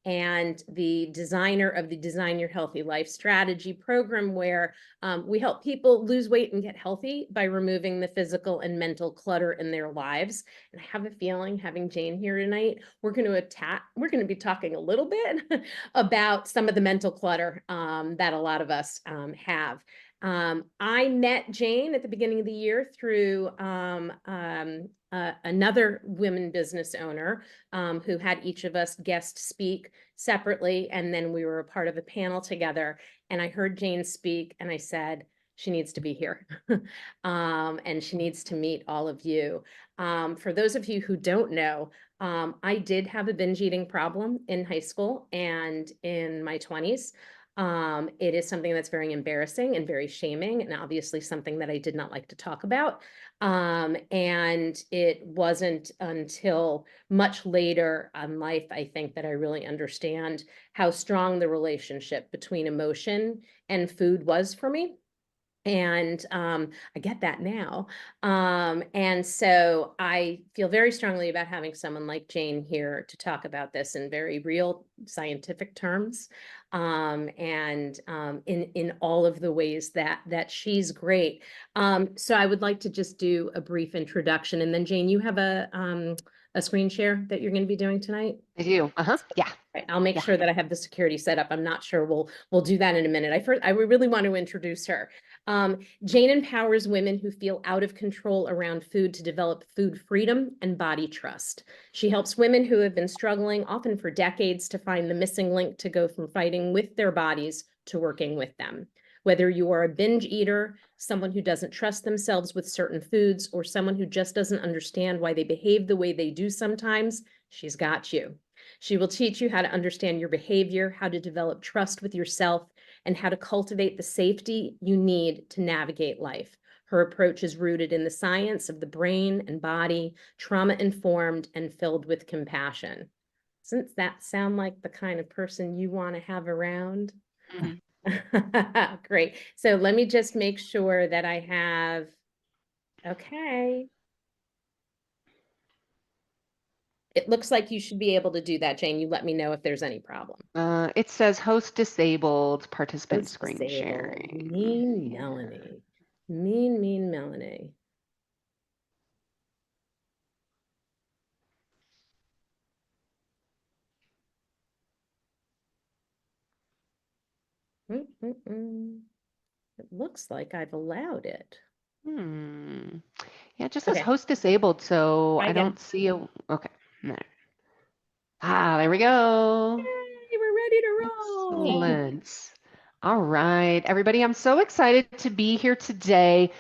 and the designer of the Design Your Healthy Life strategy program, where we help people lose weight and get healthy by removing the physical and mental clutter in their lives. And I have a feeling, having Jane here tonight, we're going to be talking a little bit about some of the mental clutter that a lot of us have. I met Jane at the beginning of the year through another women business owner who had each of us guest speak separately. And then we were a part of a panel together. And I heard Jane speak and I said, she needs to be here. And she needs to meet all of you. For those of you who don't know, I did have a binge eating problem in high school and in my 20s. It is something that's very embarrassing and very shaming, and obviously something that I did not like to talk about. And it wasn't until much later in life, I think, that I really understand how strong the relationship between emotion and food was for me. And I get that now. And so I feel very strongly about having someone like Jane here to talk about this in very real scientific terms, and in all of the ways that she's great. So I would like to just do a brief introduction, and then Jane, you have a screen share that you're going to be doing tonight. I do. Yeah. Right, I'll make Yeah. sure that I have the security set up. I'm not sure we'll do that in a minute. I really want to introduce her. Jane empowers women who feel out of control around food to develop food freedom and body trust. She helps women who have been struggling, often for decades, to find the missing link to go from fighting with their bodies to working with them. Whether you are a binge eater, someone who doesn't trust themselves with certain foods, or someone who just doesn't understand why they behave the way they do sometimes, she's got you. She will teach you how to understand your behavior, how to develop trust with yourself, and how to cultivate the safety you need to navigate life. Her approach is rooted in the science of the brain and body, trauma-informed and filled with compassion. Doesn't that sound like the kind of person you want to have around? Mhm. Great. So let me just make sure that I have, okay. It looks like you should be able to do that, Jane. You let me know if there's any problem. It says host disabled, participant Host screen disabled. sharing. Mean Yeah. Melanie. Mean Melanie. It looks like I've allowed it. Hmm. Yeah, it just says Okay, host disabled, so try I again. don't see a. Okay. No. There we go. Yay, we're ready to roll. Excellent. All right, everybody, I'm so excited to be here today.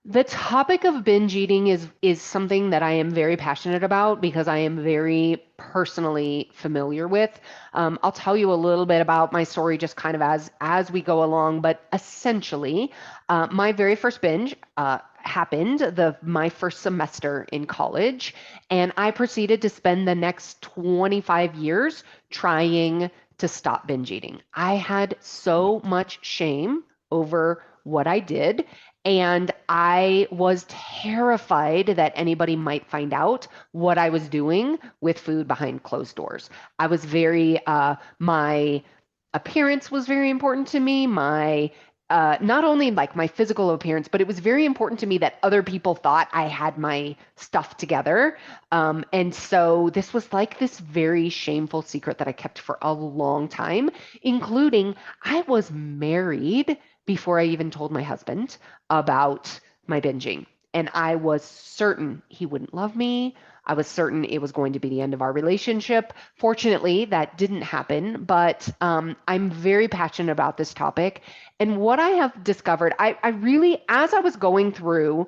The topic of binge eating is something that I am very passionate about because I am very personally familiar with. I'll tell you a little bit about my story just kind of as we go along, but essentially, my very first binge happened my first semester in college, and I proceeded to spend the next 25 years trying to stop binge eating. I had so much shame over what I did. And I was terrified that anybody might find out what I was doing with food behind closed doors. I was my appearance was very important to me. Not only like my physical appearance, but it was very important to me that other people thought I had my stuff together. And so this was like this very shameful secret that I kept for a long time, including I was married before I even told my husband about my binging. And I was certain he wouldn't love me. I was certain it was going to be the end of our relationship. Fortunately, that didn't happen, but I'm very passionate about this topic. And what I have discovered, I really, as I was going through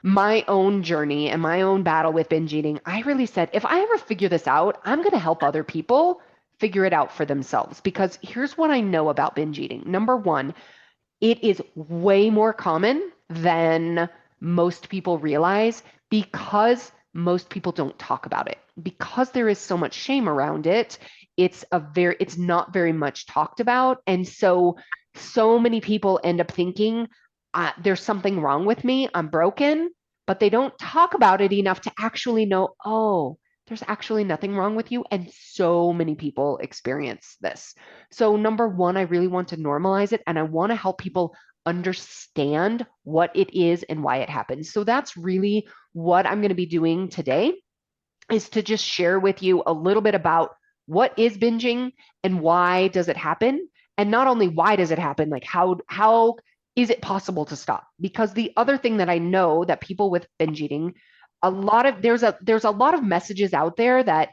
my own journey and my own battle with binge eating, I really said, if I ever figure this out, I'm going to help other people figure it out for themselves. Because here's what I know about binge eating. Number one, it is way more common than most people realize because most people don't talk about it. Because there is so much shame around it, it's not very much talked about. And so many people end up thinking there's something wrong with me, I'm broken, but they don't talk about it enough to actually know, oh, there's actually nothing wrong with you. And so many people experience this. So, number one, I really want to normalize it and I want to help people understand what it is and why it happens. So, that's really what I'm going to be doing today is to just share with you a little bit about what is binging and why does it happen? And not only why does it happen, like how is it possible to stop? Because the other thing that I know that people with binge eating, a lot of there's a lot of messages out there that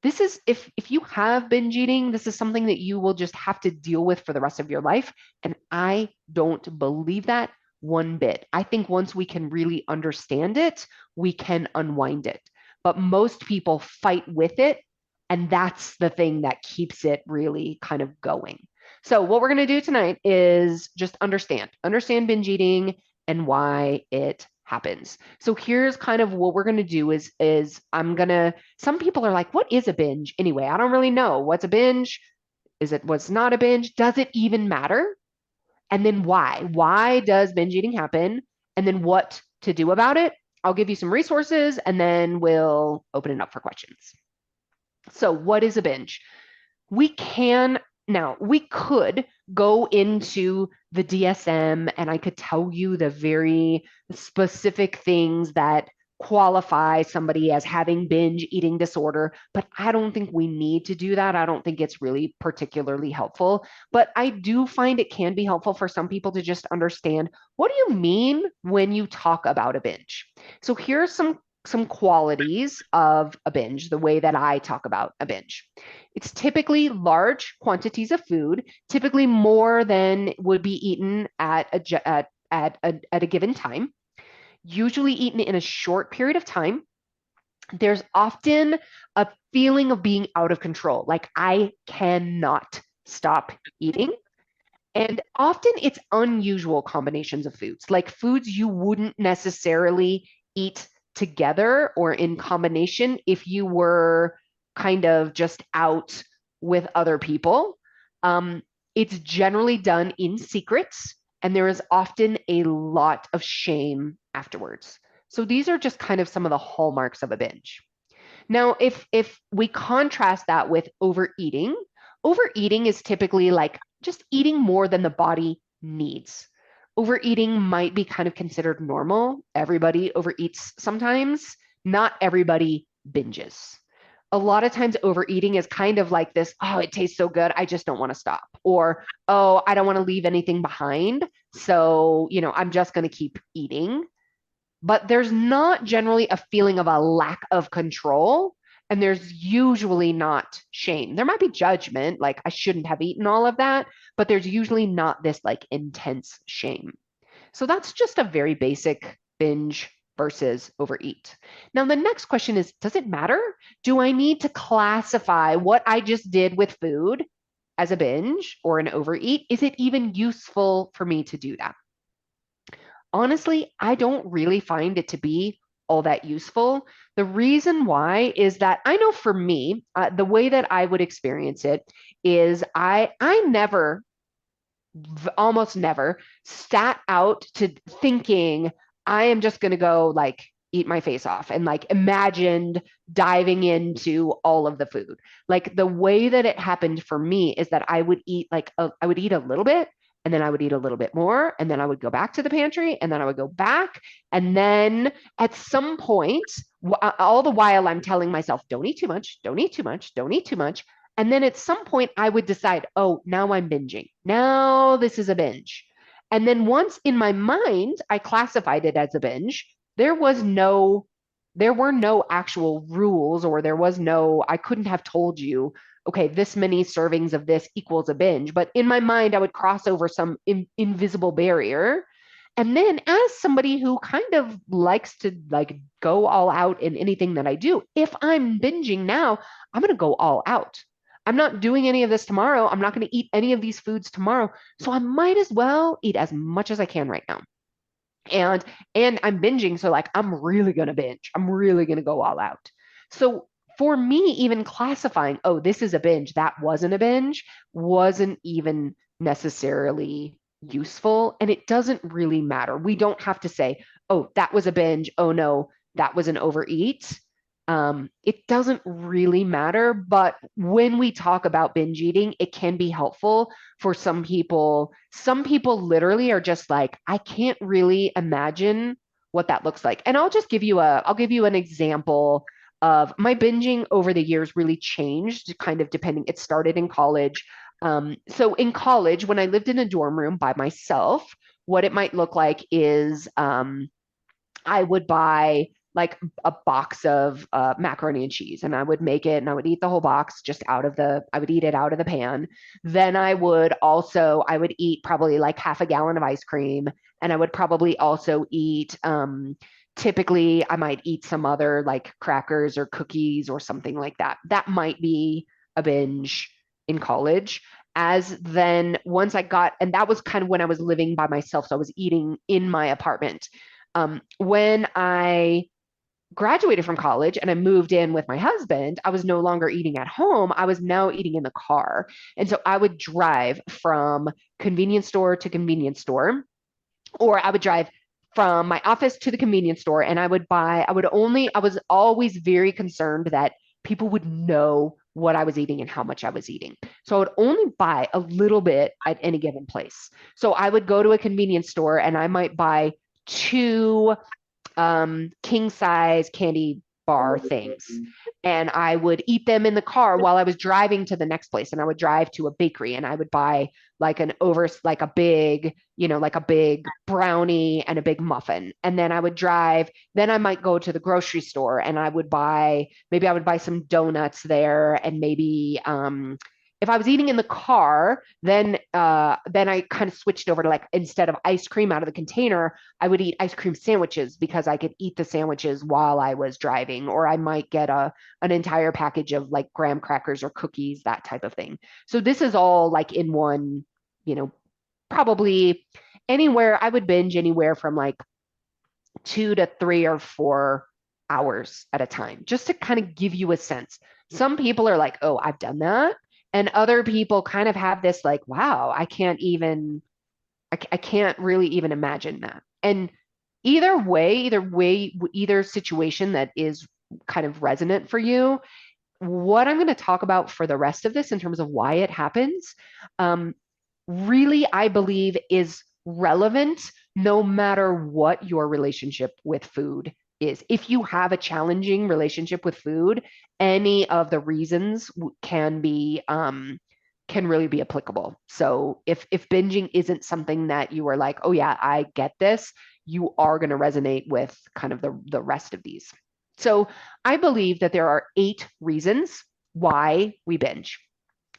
this is if you have binge eating, this is something that you will just have to deal with for the rest of your life. And I don't believe that one bit. I think once we can really understand it, we can unwind it. But most people fight with it. And that's the thing that keeps it really kind of going. So, what we're going to do tonight is just understand binge eating and why it happens. So, here's kind of what we're going to do is I'm going to, some people are like, what is a binge? Anyway, I don't really know. What's a binge? Is it what's not a binge? Does it even matter? And then why? Why does binge eating happen? And then what to do about it? I'll give you some resources and then we'll open it up for questions. So, what is a binge? We can now, we could go into the DSM and I could tell you the very specific things that qualify somebody as having binge eating disorder, but I don't think we need to do that. I don't think it's really particularly helpful, but I do find it can be helpful for some people to just understand, what do you mean when you talk about a binge? So here's some qualities of a binge, the way that I talk about a binge. It's typically large quantities of food, typically more than would be eaten at a given time, usually eaten in a short period of time. There's often a feeling of being out of control, like I cannot stop eating. And often it's unusual combinations of foods, like foods you wouldn't necessarily eat together or in combination if you were kind of just out with other people. Um, it's generally done in secrets, and there is often a lot of shame afterwards. So these are just kind of some of the hallmarks of a binge. Now, if we contrast that with overeating, overeating is typically like just eating more than the body needs. Overeating might be kind of considered normal. Everybody overeats sometimes. Not everybody binges. A lot of times overeating is kind of like this, oh, it tastes so good, I just don't want to stop. Or, oh, I don't want to leave anything behind. So, I'm just going to keep eating, but there's not generally a feeling of a lack of control. And there's usually not shame. There might be judgment, like I shouldn't have eaten all of that, but there's usually not this like intense shame. So that's just a very basic binge versus overeat. Now, the next question is, does it matter? Do I need to classify what I just did with food as a binge or an overeat? Is it even useful for me to do that? Honestly, I don't really find it to be all that useful. The reason why is that I know for me, the way that I would experience it is I never, almost never, sat out to thinking I am just going to go like eat my face off and like imagined diving into all of the food. Like the way that it happened for me is that I would eat I would eat a little bit and then I would eat a little bit more and then I would go back to the pantry and then I would go back and then at some point all the while I'm telling myself don't eat too much, don't eat too much, don't eat too much. And then at some point, I would decide, oh, now I'm binging. Now this is a binge. And then once in my mind, I classified it as a binge, there were no actual rules, or I couldn't have told you, okay, this many servings of this equals a binge. But in my mind, I would cross over some invisible barrier. And then as somebody who kind of likes to like go all out in anything that I do, if I'm binging now, I'm going to go all out. I'm not doing any of this tomorrow. I'm not going to eat any of these foods tomorrow. So I might as well eat as much as I can right now. And I'm binging, so like I'm really going to binge. I'm really going to go all out. So for me, even classifying, oh, this is a binge, that wasn't a binge, wasn't even necessarily useful. And it doesn't really matter. We don't have to say, oh, that was a binge. Oh no, that was an overeat. It doesn't really matter, but when we talk about binge eating, it can be helpful for some people. Some people literally are just like, I can't really imagine what that looks like. And I'll give you an example of my binging over the years really changed kind of depending. It started in college. So in college, when I lived in a dorm room by myself, what it might look like is I would buy like a box of macaroni and cheese, and I would make it and I would eat the whole box just I would eat it out of the pan. Then I would eat probably like half a gallon of ice cream, and I would probably also eat, typically I might eat some other like crackers or cookies or something like that. That might be a binge in college. As then once I got, and that was kind of when I was living by myself. So I was eating in my apartment. When I graduated from college and I moved in with my husband, I was no longer eating at home. I was now eating in the car. And so I would drive from convenience store to convenience store, or I would drive from my office to the convenience store and I was always very concerned that people would know what I was eating and how much I was eating. So I would only buy a little bit at any given place. So I would go to a convenience store and I might buy two king size candy bar things. And I would eat them in the car while I was driving to the next place. And I would drive to a bakery and I would buy like a big, like a big brownie and a big muffin. And then then I might go to the grocery store and maybe I would buy some donuts there and maybe, if I was eating in the car, then I kind of switched over to like instead of ice cream out of the container, I would eat ice cream sandwiches because I could eat the sandwiches while I was driving, or I might get an entire package of like graham crackers or cookies, that type of thing. So this is all like in one, you know, probably anywhere I would binge anywhere from like 2 to 3 or 4 hours at a time, just to kind of give you a sense. Some people are like, oh, I've done that. And other people kind of have this like, wow, I can't really even imagine that. And either situation that is kind of resonant for you, what I'm going to talk about for the rest of this in terms of why it happens, um, really, I believe is relevant no matter what your relationship with food is. If you have a challenging relationship with food, any of the reasons can really be applicable. So if binging isn't something that you are like, oh yeah, I get this, you are going to resonate with kind of the rest of these. So I believe that there are 8 reasons why we binge.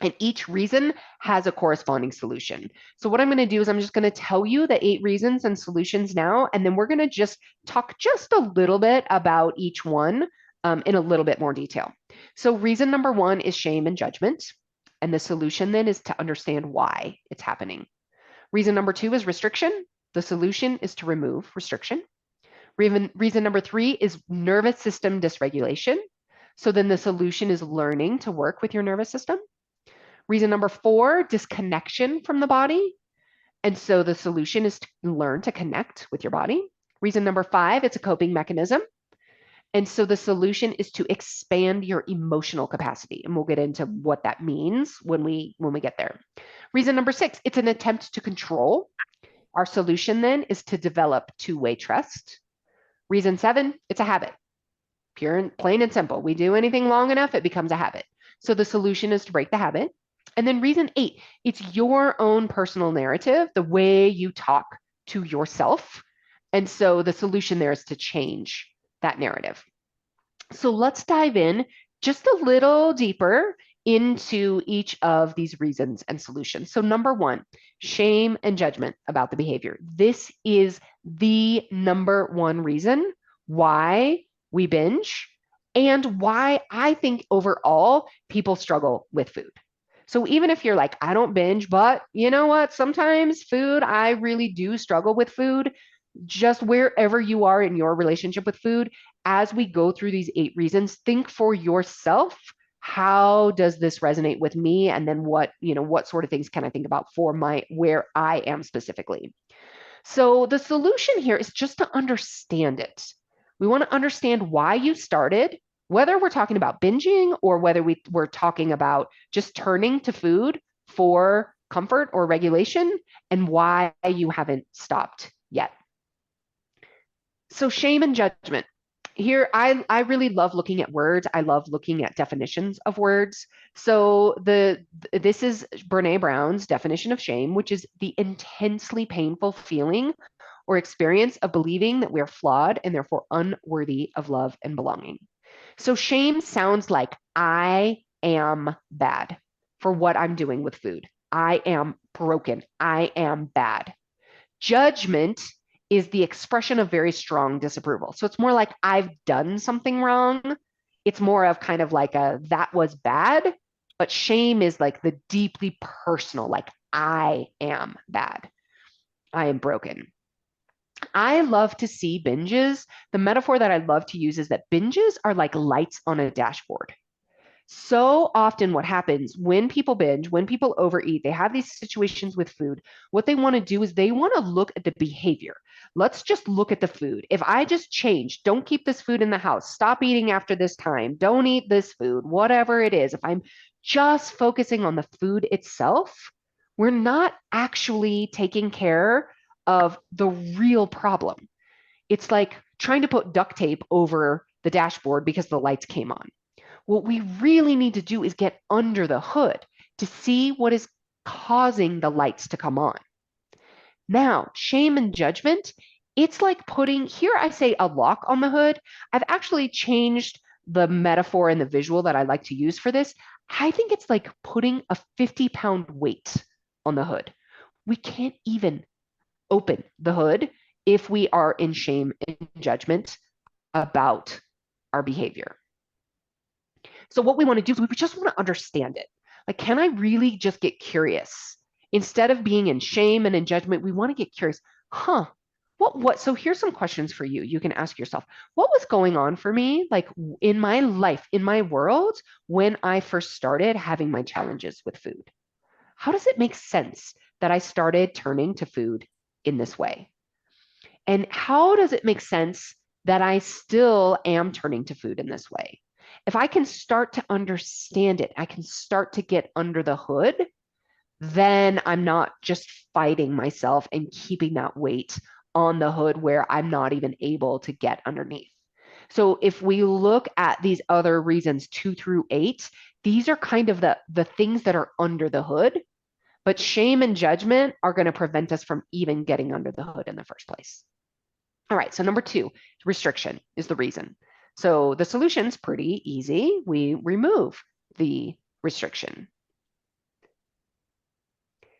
And each reason has a corresponding solution. So what I'm going to do is I'm just going to tell you the 8 reasons and solutions now, and then we're going to just talk just a little bit about each one in a little bit more detail. So reason number 1 is shame and judgment. And the solution then is to understand why it's happening. Reason number 2 is restriction. The solution is to remove restriction. Reason number 3 is nervous system dysregulation. So then the solution is learning to work with your nervous system. Reason number 4, disconnection from the body. And so the solution is to learn to connect with your body. Reason number 5, it's a coping mechanism. And so the solution is to expand your emotional capacity. And we'll get into what that means when we get there. Reason number 6, it's an attempt to control. Our solution then is to develop two-way trust. Reason 7, it's a habit. Pure and plain and simple. We do anything long enough, it becomes a habit. So the solution is to break the habit. And then reason 8, it's your own personal narrative, the way you talk to yourself. And so the solution there is to change that narrative. So let's dive in just a little deeper into each of these reasons and solutions. So number 1, shame and judgment about the behavior. This is the number 1 reason why we binge and why I think overall people struggle with food. So even if you're like, I don't binge, but you know what? Sometimes I really do struggle with food. Just wherever you are in your relationship with food, as we go through these 8 reasons, think for yourself, how does this resonate with me? And then what sort of things can I think about for where I am specifically? So the solution here is just to understand it. We want to understand why you started whether we're talking about binging or whether we're talking about just turning to food for comfort or regulation, and why you haven't stopped yet. So shame and judgment. Here, I really love looking at words. I love looking at definitions of words. So this is Brene Brown's definition of shame, which is the intensely painful feeling or experience of believing that we are flawed and therefore unworthy of love and belonging. So shame sounds like I am bad for what I'm doing with food. I am broken. I am bad. Judgment is the expression of very strong disapproval. So it's more like I've done something wrong. It's more of kind of like a that was bad, but shame is like the deeply personal, like I am bad. I am broken. I love to see binges. The metaphor that I love to use is that binges are like lights on a dashboard. So often, what happens when people binge, when people overeat, they have these situations with food. What they want to do is they want to look at the behavior. Let's just look at the food. If I just change, don't keep this food in the house, stop eating after this time, don't eat this food, whatever it is, if I'm just focusing on the food itself, we're not actually taking care of the real problem. It's like trying to put duct tape over the dashboard because the lights came on. What we really need to do is get under the hood to see what is causing the lights to come on. Now, shame and judgment, it's like putting, here I say a lock on the hood. I've actually changed the metaphor and the visual that I like to use for this. I think it's like putting a 50-pound weight on the hood. We can't even open the hood if we are in shame and judgment about our behavior. So what we want to do is we just want to understand it. Like, can I really just get curious? Instead of being in shame and in judgment, we want to get curious. What? So here's some questions for you. You can ask yourself, what was going on for me, like in my life, in my world, when I first started having my challenges with food? How does it make sense that I started turning to food in this way? And how does it make sense that I still am turning to food in this way? If I can start to understand it, I can start to get under the hood, then I'm not just fighting myself and keeping that weight on the hood where I'm not even able to get underneath. So if we look at these other reasons, 2 through 8, these are kind of the things that are under the hood, but shame and judgment are going to prevent us from even getting under the hood in the first place. All right, so number 2, restriction is the reason. So the solution's pretty easy. We remove the restriction.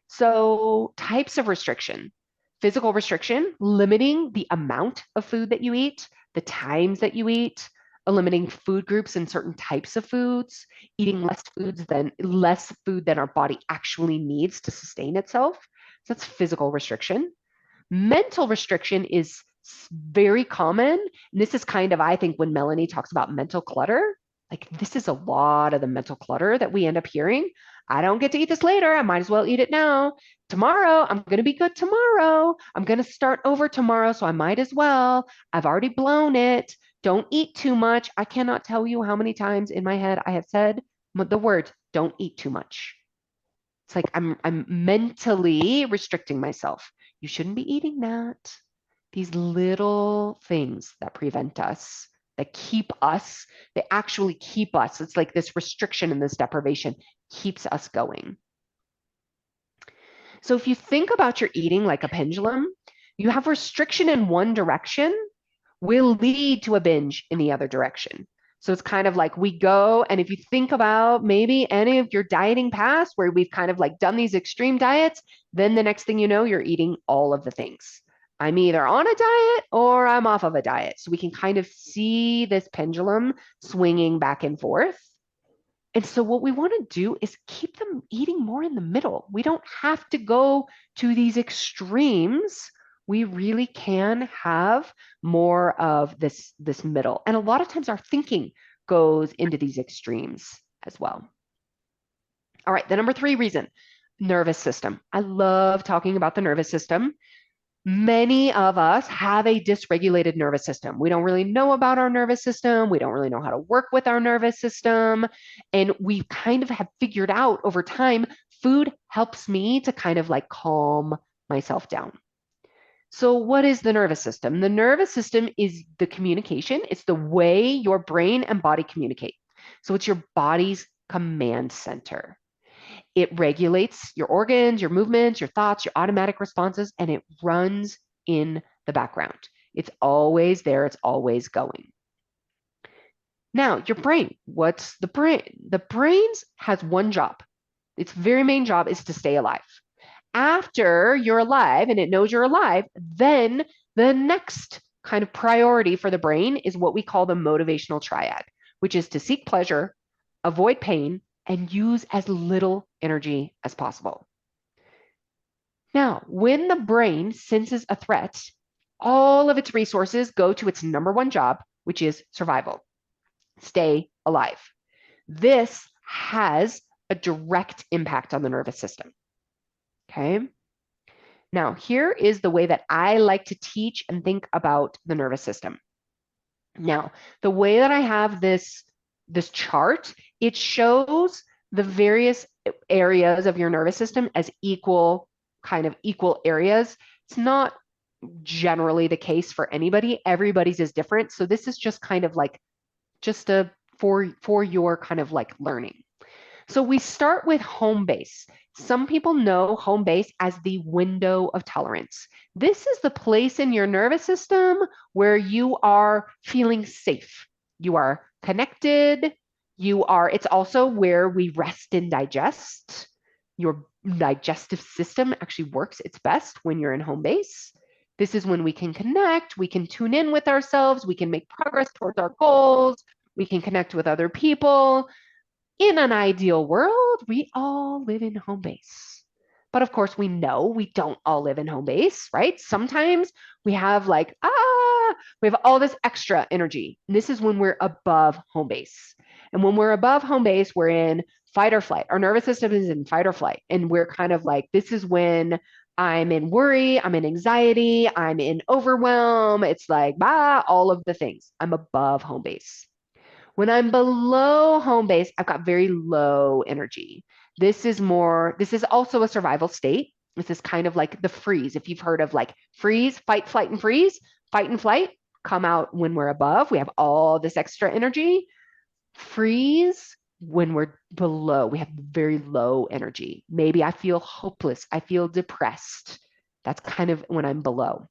So types of restriction. Physical restriction, limiting the amount of food that you eat, the times that you eat, eliminating food groups and certain types of foods, eating less food than our body actually needs to sustain itself. So that's physical restriction. Mental restriction is very common. And this is kind of, I think, when Melanie talks about mental clutter, like this is a lot of the mental clutter that we end up hearing. I don't get to eat this later. I might as well eat it now. Tomorrow, I'm going to be good tomorrow. I'm going to start over tomorrow, so I might as well. I've already blown it. Don't eat too much. I cannot tell you how many times in my head I have said the word, don't eat too much. It's like I'm mentally restricting myself. You shouldn't be eating that. These little things that prevent us, that keep us, they actually keep us. It's like this restriction and this deprivation keeps us going. So if you think about your eating like a pendulum, you have restriction in one direction will lead to a binge in the other direction. So it's kind of like we go, and if you think about maybe any of your dieting past where we've kind of like done these extreme diets, then the next thing you know, you're eating all of the things. I'm either on a diet or I'm off of a diet. So we can kind of see this pendulum swinging back and forth. And so what we want to do is keep them eating more in the middle. We don't have to go to these extremes. We really can have more of this middle. And a lot of times our thinking goes into these extremes as well. All right, the number 3 reason, nervous system. I love talking about the nervous system. Many of us have a dysregulated nervous system. We don't really know about our nervous system. We don't really know how to work with our nervous system. And we kind of have figured out over time, food helps me to kind of like calm myself down. So, what is the nervous system? The nervous system is the communication, it's the way your brain and body communicate. So, it's your body's command center. It regulates your organs, your movements, your thoughts, your automatic responses, and it runs in the background. It's always there, it's always going. Now, your brain, what's the brain? The brain has one job. Its very main job is to stay alive. After you're alive and it knows you're alive, then the next kind of priority for the brain is what we call the motivational triad, which is to seek pleasure, avoid pain, and use as little energy as possible. Now, when the brain senses a threat, all of its resources go to its number one job, which is survival, stay alive. This has a direct impact on the nervous system. Okay. Now, here is the way that I like to teach and think about the nervous system. Now, the way that I have this chart, it shows the various areas of your nervous system as equal areas. It's not generally the case for anybody. Everybody's is different. So this is just kind of like just a for your kind of like learning. So we start with home base. Some people know home base as the window of tolerance. This is the place in your nervous system where you are feeling safe. You are connected. It's also where we rest and digest. Your digestive system actually works its best when you're in home base. This is when we can connect, we can tune in with ourselves, we can make progress towards our goals, we can connect with other people. In an ideal world, we all live in home base. But of course, we know we don't all live in home base, right? Sometimes we have we have all this extra energy. And this is when we're above home base. And when we're above home base, we're in fight or flight. Our nervous system is in fight or flight. And we're kind of like, this is when I'm in worry, I'm in anxiety, I'm in overwhelm. It's like, all of the things. I'm above home base. When I'm below home base, I've got very low energy. This is also a survival state. This is kind of like the freeze. If you've heard of like freeze, fight, flight, and freeze, fight and flight come out when we're above. We have all this extra energy. Freeze when we're below, we have very low energy. Maybe I feel hopeless. I feel depressed. That's kind of when I'm below.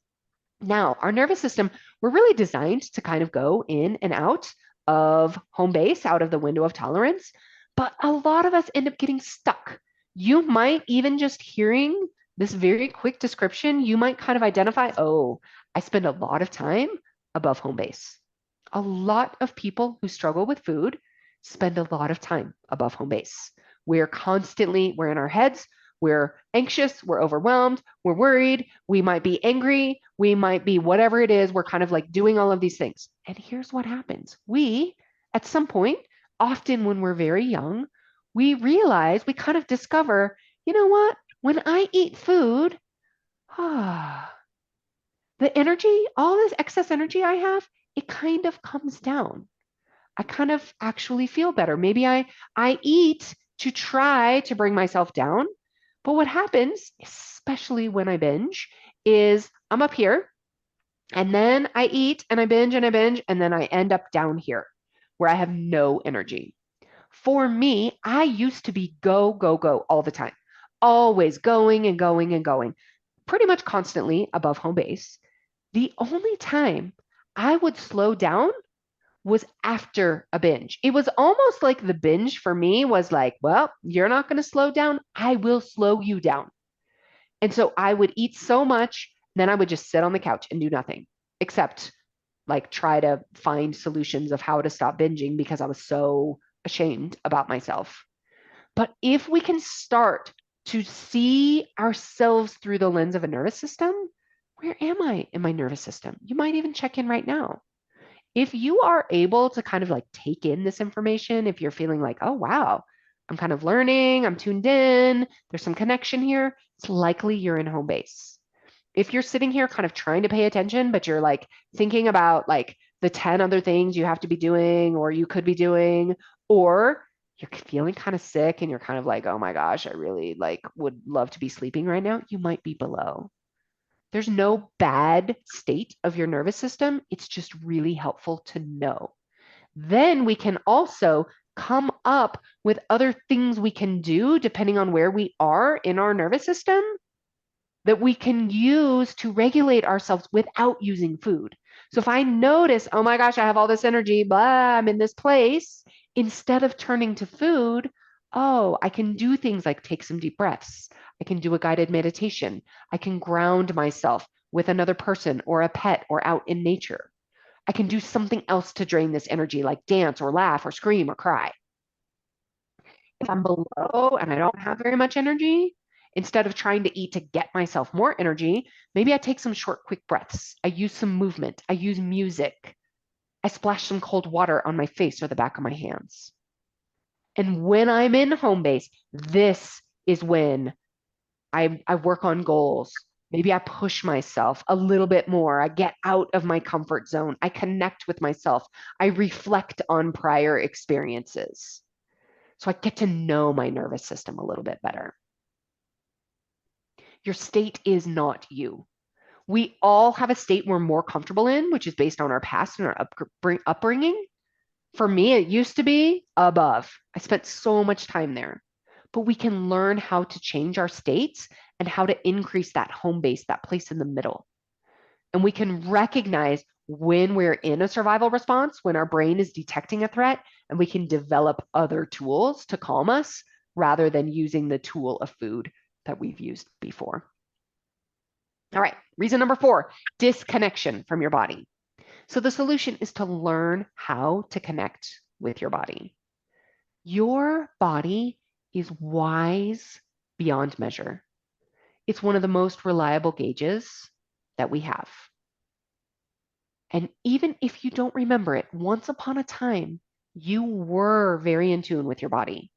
Now, our nervous system, we're really designed to kind of go in and out of home base, out of the window of tolerance, but a lot of us end up getting stuck. You might even just hearing this very quick description, you might kind of identify, oh, I spend a lot of time above home base. A lot of people who struggle with food spend a lot of time above home base. We're in our heads, we're anxious, we're overwhelmed, we're worried, we might be angry, we might be whatever it is, we're kind of like doing all of these things. And here's what happens. We, at some point, often when we're very young, we realize, we kind of discover, you know what? When I eat food, the energy, all this excess energy I have, it kind of comes down. I kind of actually feel better. Maybe I eat to try to bring myself down. But what happens, especially when I binge, is I'm up here and then I eat and I binge and I binge and then I end up down here where I have no energy. For me, I used to be go, go, go all the time, always going and going and going, pretty much constantly above home base. The only time I would slow down was after a binge. It was almost like the binge for me was like, well, you're not going to slow down. I will slow you down. And so I would eat so much, then I would just sit on the couch and do nothing except like try to find solutions of how to stop binging because I was so ashamed about myself. But if we can start to see ourselves through the lens of a nervous system, where am I in my nervous system? You might even check in right now. If you are able to kind of like take in this information, if you're feeling like, oh, wow, I'm kind of learning, I'm tuned in, there's some connection here, it's likely you're in home base. If you're sitting here kind of trying to pay attention, but you're like thinking about like the 10 other things you have to be doing or you could be doing, or you're feeling kind of sick and you're kind of like, oh my gosh, I really like would love to be sleeping right now, you might be below. There's no bad state of your nervous system. It's just really helpful to know. Then we can also come up with other things we can do depending on where we are in our nervous system that we can use to regulate ourselves without using food. So if I notice, oh my gosh, I have all this energy, blah, I'm in this place, instead of turning to food, oh, I can do things like take some deep breaths. I can do a guided meditation. I can ground myself with another person or a pet or out in nature. I can do something else to drain this energy, like dance or laugh or scream or cry. If I'm below and I don't have very much energy, instead of trying to eat to get myself more energy, maybe I take some short, quick breaths. I use some movement. I use music. I splash some cold water on my face or the back of my hands. And when I'm in home base, this is when I work on goals. Maybe I push myself a little bit more. I get out of my comfort zone. I connect with myself. I reflect on prior experiences. So I get to know my nervous system a little bit better. Your state is not you. We all have a state we're more comfortable in, which is based on our past and our upbringing. For me, it used to be above. I spent so much time there. But we can learn how to change our states and how to increase that home base, that place in the middle. And we can recognize when we're in a survival response, when our brain is detecting a threat, and we can develop other tools to calm us rather than using the tool of food that we've used before. All right, reason number 4, disconnection from your body. So the solution is to learn how to connect with your body. Your body is wise beyond measure. It's one of the most reliable gauges that we have. And even if you don't remember it, once upon a time, you were very in tune with your body.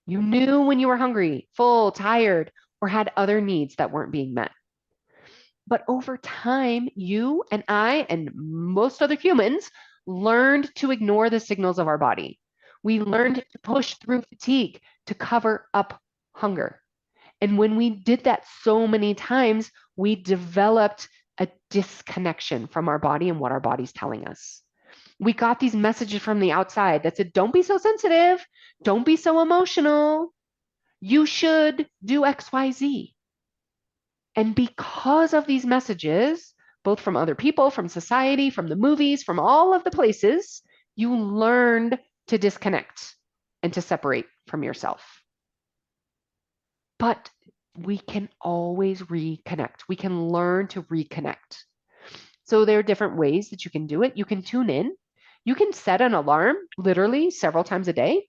You knew when you were hungry, full, tired, or had other needs that weren't being met. But over time, you and I and most other humans learned to ignore the signals of our body. We learned to push through fatigue to cover up hunger. And when we did that so many times, we developed a disconnection from our body and what our body's telling us. We got these messages from the outside that said, don't be so sensitive. Don't be so emotional. You should do XYZ. And because of these messages, both from other people, from society, from the movies, from all of the places, you learned to disconnect and to separate from yourself. But we can always reconnect. We can learn to reconnect. So there are different ways that you can do it. You can tune in. You can set an alarm literally several times a day,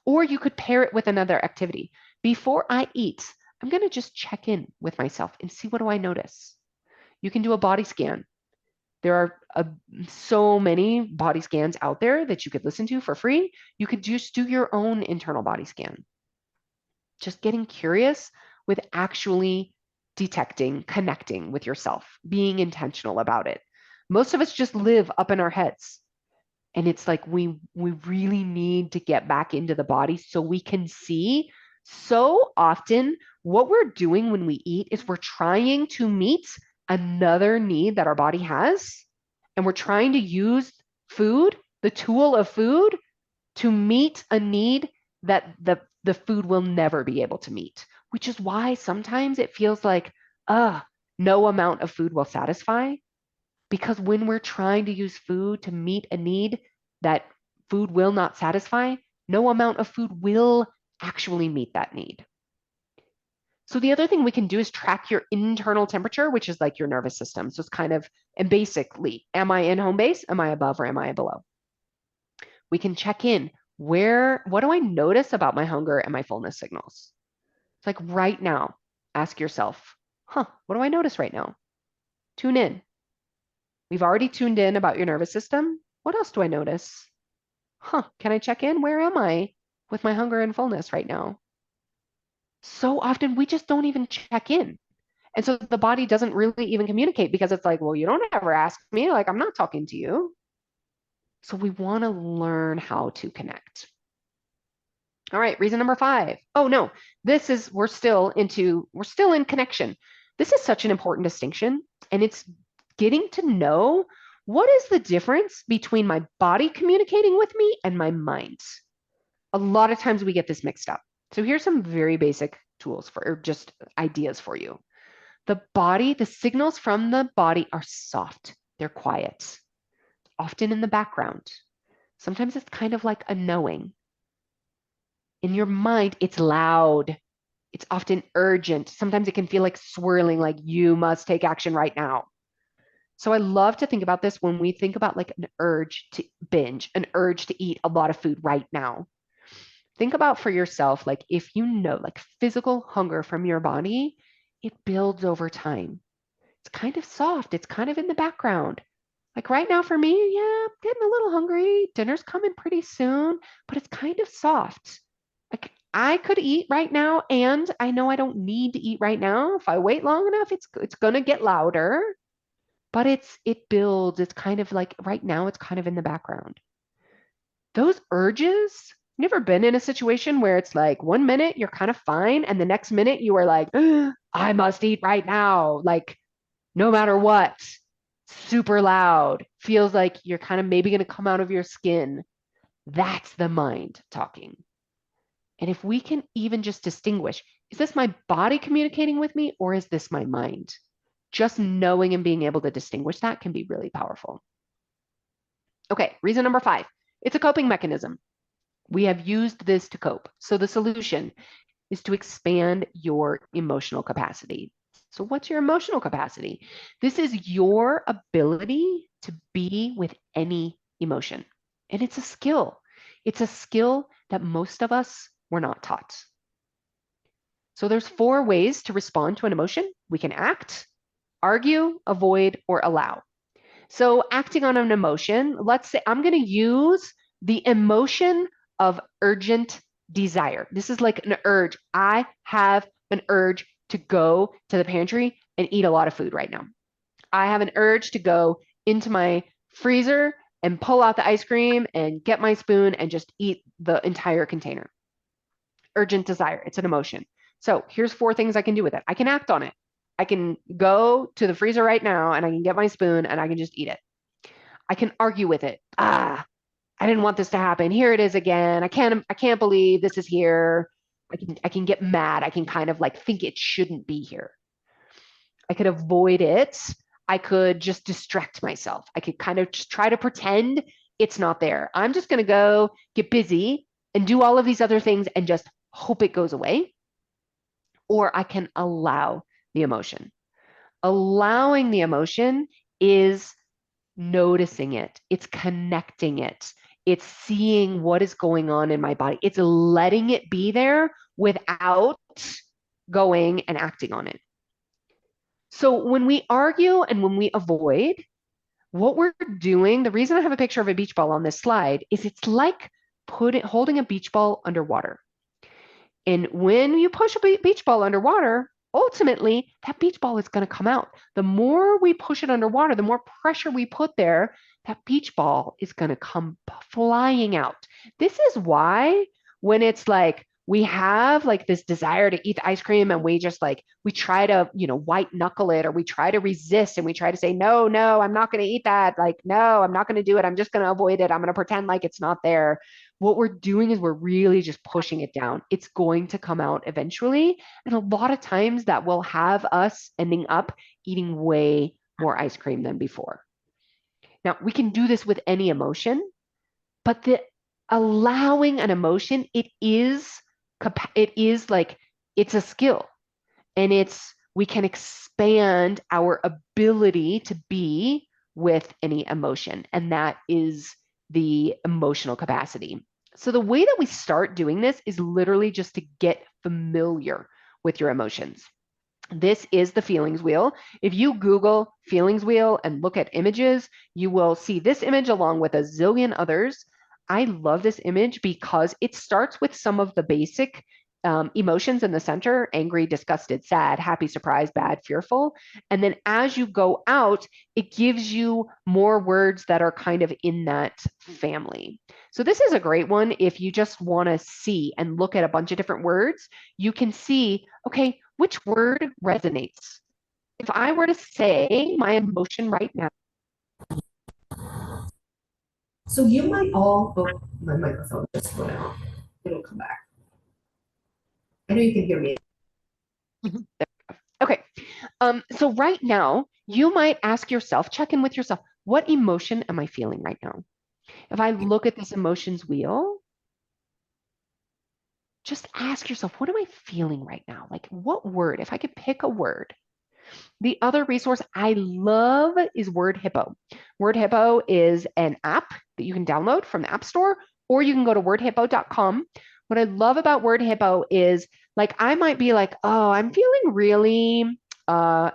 or you could pair it with another activity. Before I eat, I'm going to just check in with myself and see, what do I notice? You can do a body scan. There are so many body scans out there that you could listen to for free. You could just do your own internal body scan. Just getting curious with actually detecting, connecting with yourself, being intentional about it. Most of us just live up in our heads. And it's like we really need to get back into the body so we can see. So often what we're doing when we eat is we're trying to meet another need that our body has. And we're trying to use food, the tool of food, to meet a need that the food will never be able to meet, which is why sometimes it feels like, no amount of food will satisfy. Because when we're trying to use food to meet a need that food will not satisfy, no amount of food will actually meet that need. So the other thing we can do is track your internal temperature, which is like your nervous system. So it's kind of, and basically, am I in home base? Am I above or am I below? We can check in. What do I notice about my hunger and my fullness signals? It's like right now, ask yourself, what do I notice right now? Tune in. We've already tuned in about your nervous system. What else do I notice? Can I check in? Where am I with my hunger and fullness right now? So often we just don't even check in. And so the body doesn't really even communicate because it's like, well, you don't ever ask me, like, I'm not talking to you. So we want to learn how to connect. All right, reason number 5. Oh no, we're still in connection. This is such an important distinction, and it's getting to know what is the difference between my body communicating with me and my mind. A lot of times we get this mixed up. So here's some very basic tools or just ideas for you. The signals from the body are soft. They're quiet, often in the background. Sometimes it's kind of like a knowing. In your mind, it's loud. It's often urgent. Sometimes it can feel like swirling, like you must take action right now. So I love to think about this when we think about like an urge to binge, an urge to eat a lot of food right now. Think about for yourself, like if you know, like physical hunger from your body, it builds over time. It's kind of soft. It's kind of in the background. Like right now for me, yeah, I'm getting a little hungry. Dinner's coming pretty soon, but it's kind of soft. Like I could eat right now, and I know I don't need to eat right now. If I wait long enough, it's gonna get louder, but it builds. It's kind of like right now, it's kind of in the background. Those urges, never been in a situation where it's like 1 minute you're kind of fine, and the next minute you are like, I must eat right now. Like no matter what, super loud, feels like you're kind of maybe going to come out of your skin. That's the mind talking. And if we can even just distinguish, is this my body communicating with me or is this my mind? Just knowing and being able to distinguish that can be really powerful. Okay, reason number 5, it's a coping mechanism. We have used this to cope. So the solution is to expand your emotional capacity. So, what's your emotional capacity? This is your ability to be with any emotion. And it's a skill. It's a skill that most of us were not taught. So, there's 4 ways to respond to an emotion. We can act, argue, avoid, or allow. So, acting on an emotion, let's say I'm going to use the emotion of urgent desire. This is like an urge. I have an urge to go to the pantry and eat a lot of food right now. I have an urge to go into my freezer and pull out the ice cream and get my spoon and just eat the entire container. Urgent desire, it's an emotion. So here's 4 things I can do with it. I can act on it. I can go to the freezer right now and I can get my spoon and I can just eat it. I can argue with it. I didn't want this to happen. Here it is again. I can't believe this is here. I can get mad. I can kind of like think it shouldn't be here. I could avoid it. I could just distract myself. I could kind of just try to pretend it's not there. I'm just going to go get busy and do all of these other things and just hope it goes away. Or I can allow the emotion. Allowing the emotion is noticing it, it's connecting it, it's seeing what is going on in my body, it's letting it be there without going and acting on it. So when we argue and when we avoid, what we're doing, the reason I have a picture of a beach ball on this slide is it's like holding a beach ball underwater. And when you push a beach ball underwater, ultimately that beach ball is going to come out. The more we push it underwater, the more pressure we put there, that beach ball is going to come flying out. This is why when it's like we have like this desire to eat the ice cream and we just like we try to, white knuckle it, or we try to resist and we try to say, no, I'm not going to eat that. Like, no, I'm not going to do it. I'm just going to avoid it. I'm going to pretend like it's not there. What we're doing is we're really just pushing it down. It's going to come out eventually. And a lot of times that will have us ending up eating way more ice cream than before. Now, we can do this with any emotion, but the allowing an emotion, it is like, it's a skill, and we can expand our ability to be with any emotion. And that is the emotional capacity. So the way that we start doing this is literally just to get familiar with your emotions. This is the feelings wheel. If you Google feelings wheel and look at images, you will see this image along with a zillion others. I love this image because it starts with some of the basic emotions in the center: angry, disgusted, sad, happy, surprised, bad, fearful. And then as you go out, it gives you more words that are kind of in that family. So this is a great one if you just want to see and look at a bunch of different words. You can see, okay, which word resonates? If I were to say my emotion right now, So you might all, oh, my microphone just went out. It'll come back. I know you can hear me. okay. So right now, you might ask yourself, check in with yourself, what emotion am I feeling right now? If I look at this emotions wheel, just ask yourself, what am I feeling right now? Like, what word? If I could pick a word. The other resource I love is Word Hippo. Word Hippo is an app that you can download from the App Store, or you can go to wordhippo.com. What I love about Word Hippo is, like, I might be like, oh, I'm feeling really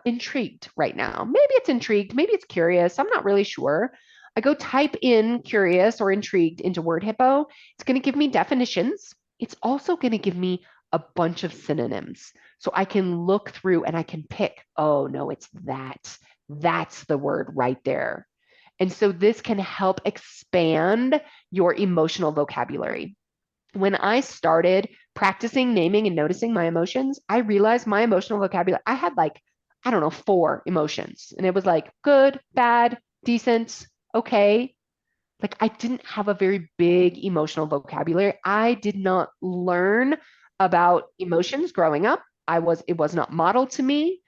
intrigued right now. Maybe it's intrigued, maybe it's curious. I'm not really sure. I go type in curious or intrigued into Word Hippo. It's going to give me definitions. It's also going to give me a bunch of synonyms. So I can look through and I can pick, oh, no, it's that. That's the word right there. And so this can help expand your emotional vocabulary. When I started practicing naming and noticing my emotions, I realized my emotional vocabulary, I had like, I don't know, 4 emotions. And it was like good, bad, decent, okay. Like I didn't have a very big emotional vocabulary. I did not learn about emotions growing up. It was not modeled to me.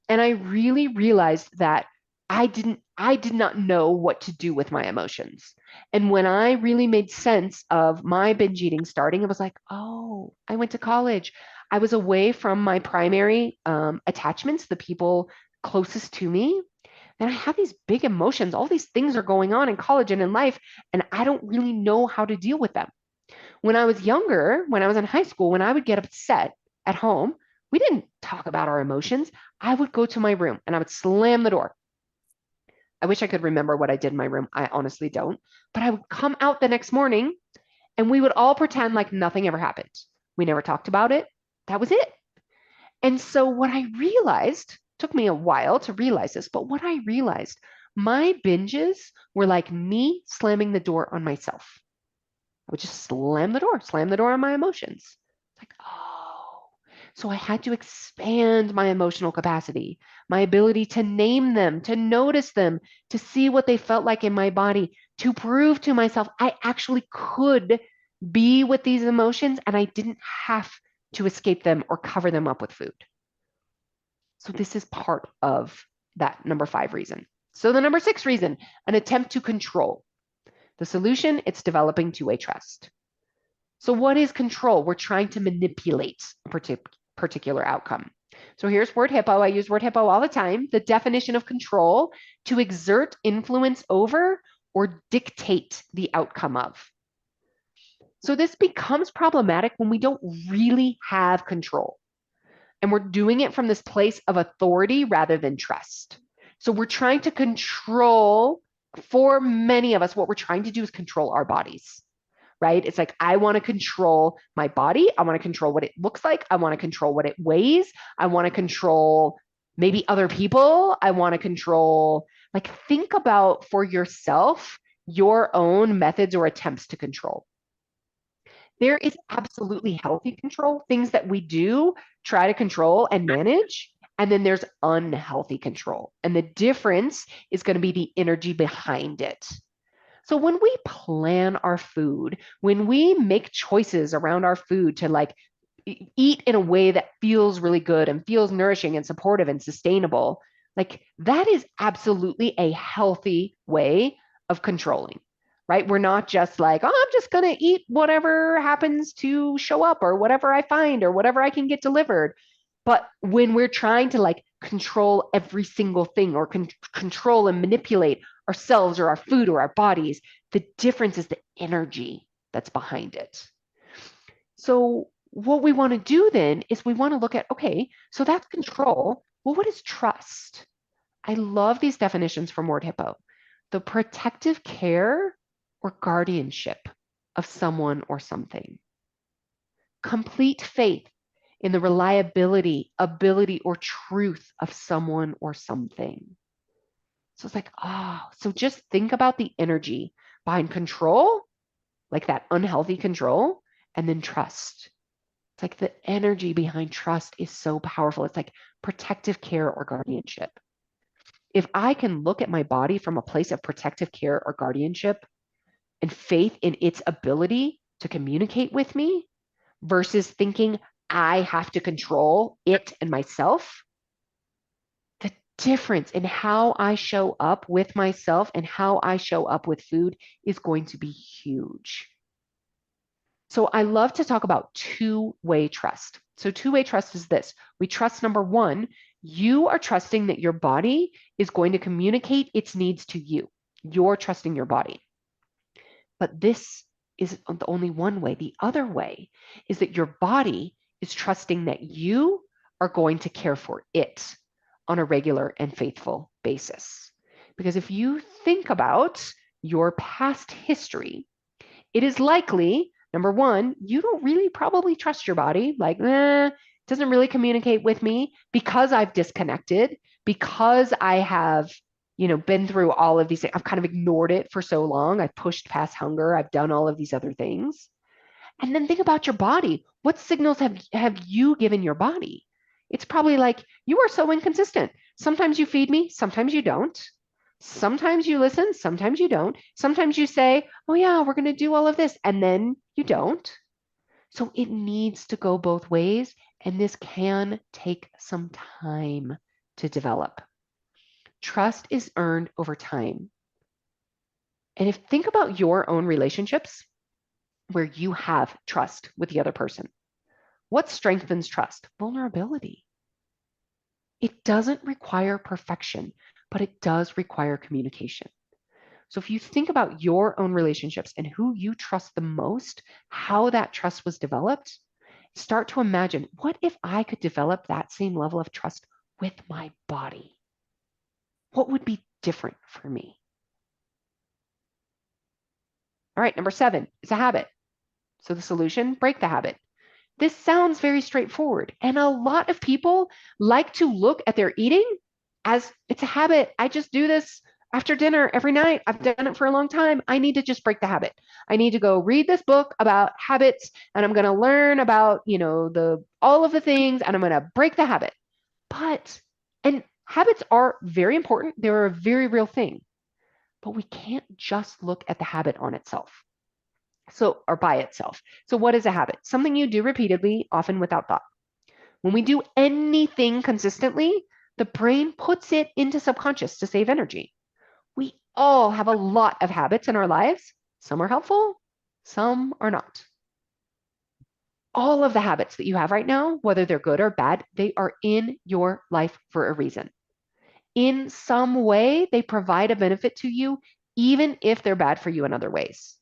And I really realized that I did not know what to do with my emotions. And when I really made sense of my binge eating starting, it was like, oh, I went to college. I was away from my primary attachments, the people closest to me. And I have these big emotions. All these things are going on in college and in life, and I don't really know how to deal with them. When I was younger, when I was in high school, when I would get upset at home, we didn't talk about our emotions. I would go to my room and I would slam the door. I wish I could remember what I did in my room. I honestly don't. But I would come out the next morning and we would all pretend like nothing ever happened. We never talked about it. That was it. And so what I realized, took me a while to realize this, but what I realized, my binges were like me slamming the door on myself. I would just slam the door on my emotions. It's like, oh. So I had to expand my emotional capacity, my ability to name them, to notice them, to see what they felt like in my body, to prove to myself I actually could be with these emotions and I didn't have to escape them or cover them up with food. So this is part of that number 5 reason. So the number 6 reason, an attempt to control. The solution, it's developing two-way trust. So what is control? We're trying to manipulate a particular outcome. So here's Word Hippo. I use Word Hippo all the time. The definition of control: to exert influence over or dictate the outcome of. So this becomes problematic when we don't really have control. And we're doing it from this place of authority rather than trust. So we're trying to control, for many of us, what we're trying to do is control our bodies, right? It's like, I want to control my body. I want to control what it looks like. I want to control what it weighs. I want to control maybe other people. I want to control, like, think about for yourself your own methods or attempts to control. There is absolutely healthy control, things that we do try to control and manage. And then there's unhealthy control. And the difference is going to be the energy behind it. So when we plan our food, when we make choices around our food to like eat in a way that feels really good and feels nourishing and supportive and sustainable, like that is absolutely a healthy way of controlling, right? We're not just like, oh, I'm just going to eat whatever happens to show up or whatever I find or whatever I can get delivered. But when we're trying to like control every single thing or control and manipulate ourselves or our food or our bodies, the difference is the energy that's behind it. So what we want to do then is we want to look at, okay, so that's control. Well, what is trust? I love these definitions from Word Hippo. The protective care or guardianship of someone or something. complete faith in the reliability, ability, or truth of someone or something. So it's like, so just think about the energy behind control, like that unhealthy control, and then trust. It's like the energy behind trust is so powerful. It's like protective care or guardianship. If I can look at my body from a place of protective care or guardianship and faith in its ability to communicate with me versus thinking I have to control it and myself, the difference in how I show up with myself and how I show up with food is going to be huge. So I love to talk about two-way trust. So two-way trust is this. We trust, number one, you are trusting that your body is going to communicate its needs to you. You're trusting your body. But this is the only one way. The other way is that your body is trusting that you are going to care for it on a regular and faithful basis. Because if you think about your past history, it is likely, number one, you don't really probably trust your body. Like, it doesn't really communicate with me because I've disconnected, because I have, been through all of these things. I've kind of ignored it for so long. I've pushed past hunger. I've done all of these other things. And then think about your body. What signals have you given your body? It's probably like, you are so inconsistent. Sometimes you feed me, sometimes you don't. Sometimes you listen, sometimes you don't. Sometimes you say, oh yeah, we're going to do all of this, and then you don't. So it needs to go both ways, and this can take some time to develop. Trust is earned over time. And think about your own relationships where you have trust with the other person. What strengthens trust? Vulnerability. It doesn't require perfection, but it does require communication. So if you think about your own relationships and who you trust the most, how that trust was developed, start to imagine, what if I could develop that same level of trust with my body? What would be different for me? All right, number 7 is a habit. So the solution, break the habit. This sounds very straightforward. And a lot of people like to look at their eating as it's a habit. I just do this after dinner every night. I've done it for a long time. I need to just break the habit. I need to go read this book about habits, and I'm going to learn about, all of the things, and I'm going to break the habit. And habits are very important. They're a very real thing. But we can't just look at the habit on itself. Or by itself. So what is a habit? Something you do repeatedly, often without thought. When we do anything consistently, the brain puts it into subconscious to save energy. We all have a lot of habits in our lives. Some are helpful, some are not. All of the habits that you have right now, whether they're good or bad, they are in your life for a reason. In some way, they provide a benefit to you, even if they're bad for you in other ways.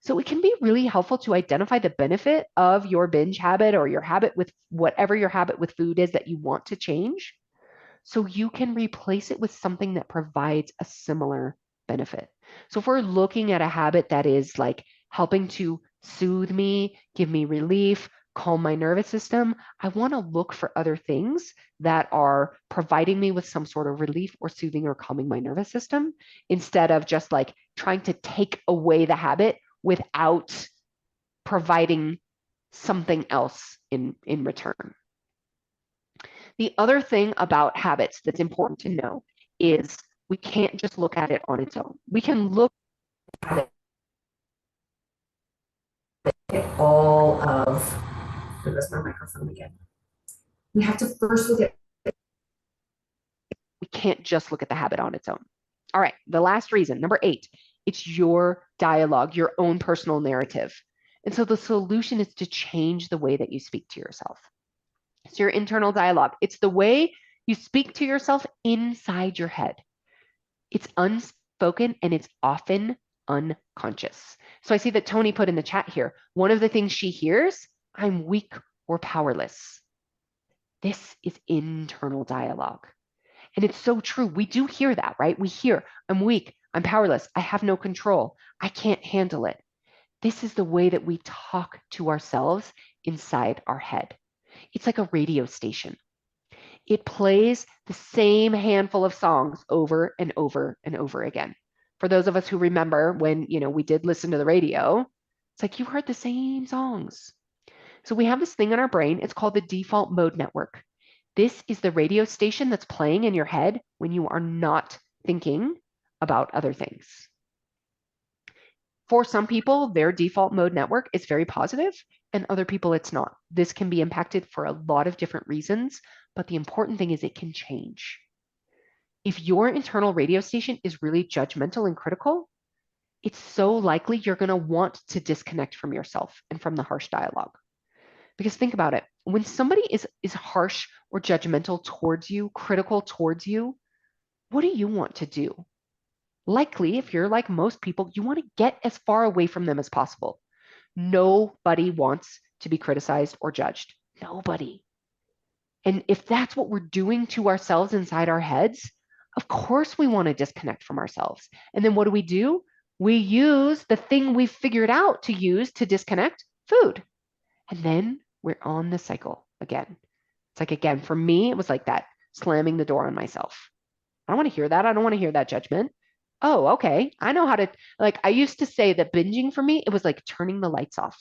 So it can be really helpful to identify the benefit of your binge habit or your habit with whatever your habit with food is that you want to change, so you can replace it with something that provides a similar benefit. So if we're looking at a habit that is like helping to soothe me, give me relief, calm my nervous system, I want to look for other things that are providing me with some sort of relief or soothing or calming my nervous system, instead of just like trying to take away the habit without providing something else in return. The other thing about habits that's important to know is we can't just look at it on its own. We can look at all of, there goes my microphone again. We have to first look at. We can't just look at the habit on its own. All right, the last reason, number 8, it's your dialogue, your own personal narrative. And so the solution is to change the way that you speak to yourself. It's your internal dialogue. It's the way you speak to yourself inside your head. It's unspoken and it's often unconscious. So I see that Tony put in the chat here, one of the things she hears, I'm weak or powerless. This is internal dialogue. And it's so true. We do hear that, right? We hear, I'm weak, I'm powerless, I have no control, I can't handle it. This is the way that we talk to ourselves inside our head. It's like a radio station. It plays the same handful of songs over and over and over again. For those of us who remember when, we did listen to the radio, it's like you heard the same songs. So we have this thing in our brain. It's called the default mode network. This is the radio station that's playing in your head when you are not thinking about other things. For some people, their default mode network is very positive, and other people it's not. This can be impacted for a lot of different reasons, but the important thing is it can change. If your internal radio station is really judgmental and critical, it's so likely you're going to want to disconnect from yourself and from the harsh dialogue. Because think about it, when somebody is harsh or judgmental towards you, critical towards you, what do you want to do? Likely, if you're like most people, you want to get as far away from them as possible. Nobody wants to be criticized or judged. Nobody. And if that's what we're doing to ourselves inside our heads, of course we want to disconnect from ourselves. And then what do? We use the thing we've figured out to use to disconnect, food. And then we're on the cycle again. It's like, again, for me, it was like that, slamming the door on myself. I don't want to hear that. I don't want to hear that judgment. Oh, okay. I know how to, like, I used to say that binging for me, it was like turning the lights off.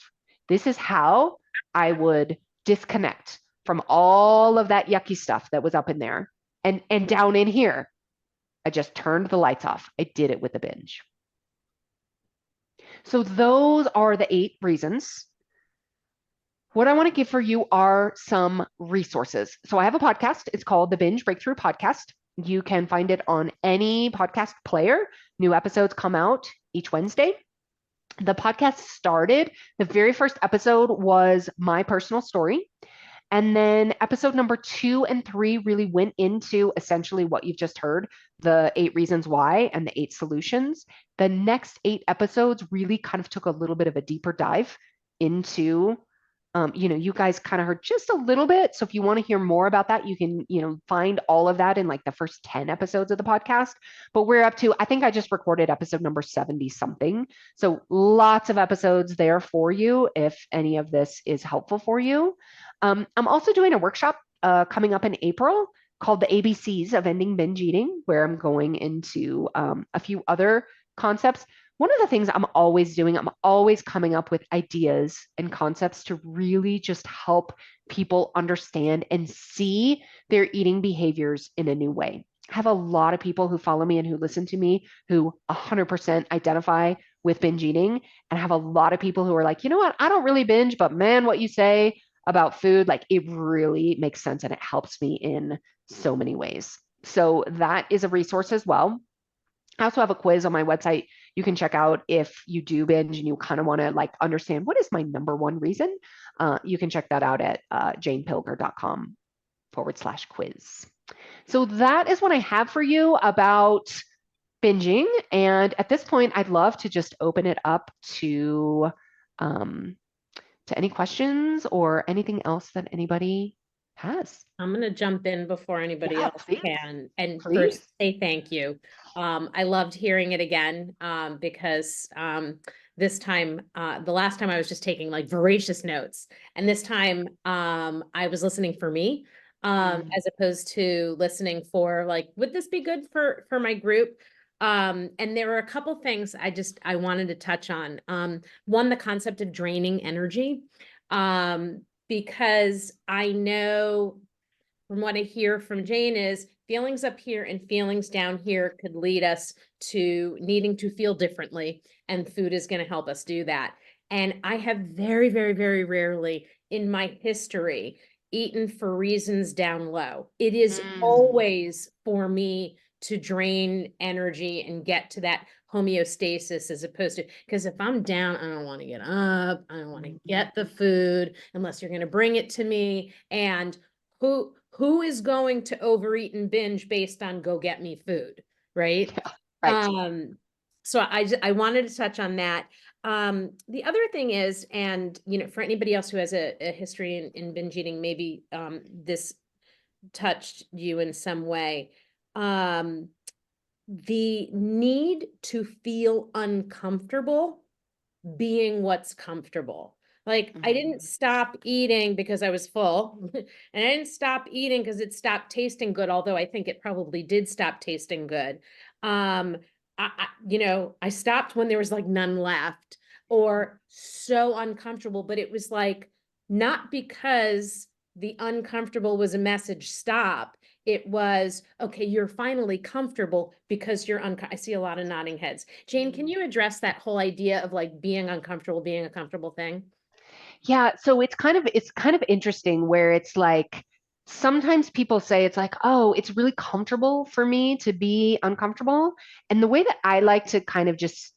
This is how I would disconnect from all of that yucky stuff that was up in there and down in here. I just turned the lights off. I did it with a binge. So those are the 8 reasons. What I want to give for you are some resources. So I have a podcast. It's called the Binge Breakthrough Podcast. You can find it on any podcast player. New episodes come out each Wednesday. The podcast started, the very first episode was my personal story. And then episode number 2 and 3 really went into essentially what you've just heard, the 8 reasons why and the 8 solutions. The next 8 episodes really kind of took a little bit of a deeper dive into you guys kind of heard just a little bit. So if you want to hear more about that, you can, find all of that in like the first 10 episodes of the podcast. But we're up to, I think I just recorded episode number 70 something. So lots of episodes there for you if any of this is helpful for you. I'm also doing a workshop coming up in April called the ABCs of Ending Binge Eating, where I'm going into a few other concepts. One of the things I'm always doing, I'm always coming up with ideas and concepts to really just help people understand and see their eating behaviors in a new way. I have a lot of people who follow me and who listen to me who 100% identify with binge eating. And I have a lot of people who are like, you know what, I don't really binge, but man, what you say about food, like it really makes sense and it helps me in so many ways. So that is a resource as well. I also have a quiz on my website you can check out if you do binge and you kind of want to like understand what is my number one reason. You can check that out at janepilger.com/quiz. So that is what I have for you about binging. And at this point, I'd love to just open it up to any questions or anything else that anybody has. I'm going to jump in before anybody else please. can. And Please. first say thank you. I loved hearing it again because this time, the last time I was just taking like voracious notes. And this time I was listening for me as opposed to listening for like, would this be good for my group? And there were a couple things I wanted to touch on. One, the concept of draining energy. Because I know from what I hear from Jane is feelings up here and feelings down here could lead us to needing to feel differently, and food is going to help us do that. And I have very, very, very rarely in my history eaten for reasons down low. It is always for me to drain energy and get to that homeostasis as opposed to, because if I'm down, I don't want to get up. I don't want to get the food unless you're going to bring it to me. And who is going to overeat and binge based on go get me food, right? Yeah, right. So I wanted to touch on that. The other thing is, and for anybody else who has a history in binge eating, maybe this touched you in some way. The need to feel uncomfortable being what's comfortable. Like I didn't stop eating because I was full and I didn't stop eating because it stopped tasting good, although I think it probably did stop tasting good. Um, I stopped when there was like none left or so uncomfortable, but it was like not because the uncomfortable was a message stop. It was, okay, you're finally comfortable because you're I see a lot of nodding heads. Jane, can you address that whole idea of like being uncomfortable, being a comfortable thing? Yeah, so it's kind of interesting where it's like sometimes people say it's like, oh, it's really comfortable for me to be uncomfortable. And the way that I like to kind of just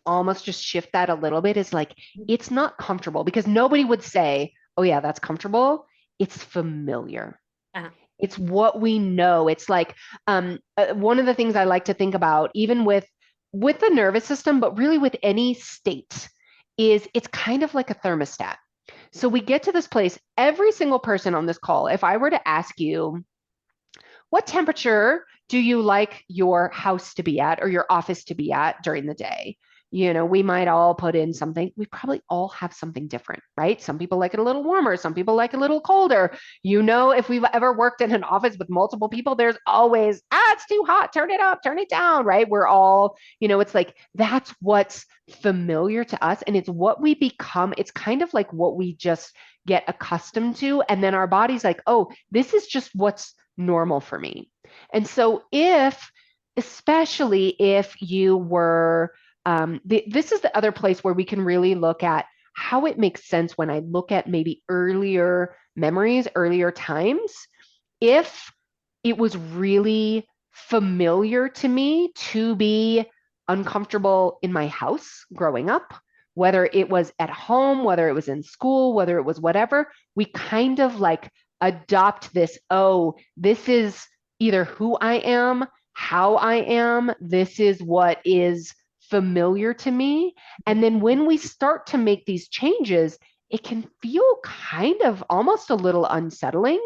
almost just shift that a little bit is like it's not comfortable because nobody would say, oh yeah, that's comfortable. It's familiar. Uh, It's what we know. It's like one of the things I like to think about, even with the nervous system, but really with any state, is it's kind of like a thermostat. So we get to this place, every single person on this call, if I were to ask you, what temperature do you like your house to be at or your office to be at during the day? You know, we might all put in something. We probably all have something different, right? Some people like it a little warmer, some people like it a little colder. You know, if we've ever worked in an office with multiple people, there's always, it's too hot, turn it up, turn it down, right? We're all, it's like that's what's familiar to us and it's what we become. It's kind of like what we just get accustomed to. And then our body's like, oh, this is just what's normal for me. And so especially if you were, this is the other place where we can really look at how it makes sense when I look at maybe earlier memories, earlier times, if it was really familiar to me to be uncomfortable in my house growing up, whether it was at home, whether it was in school, whether it was whatever, we kind of like adopt this, oh, this is either who I am, how I am, this is what is familiar to me. And then when we start to make these changes, it can feel kind of almost a little unsettling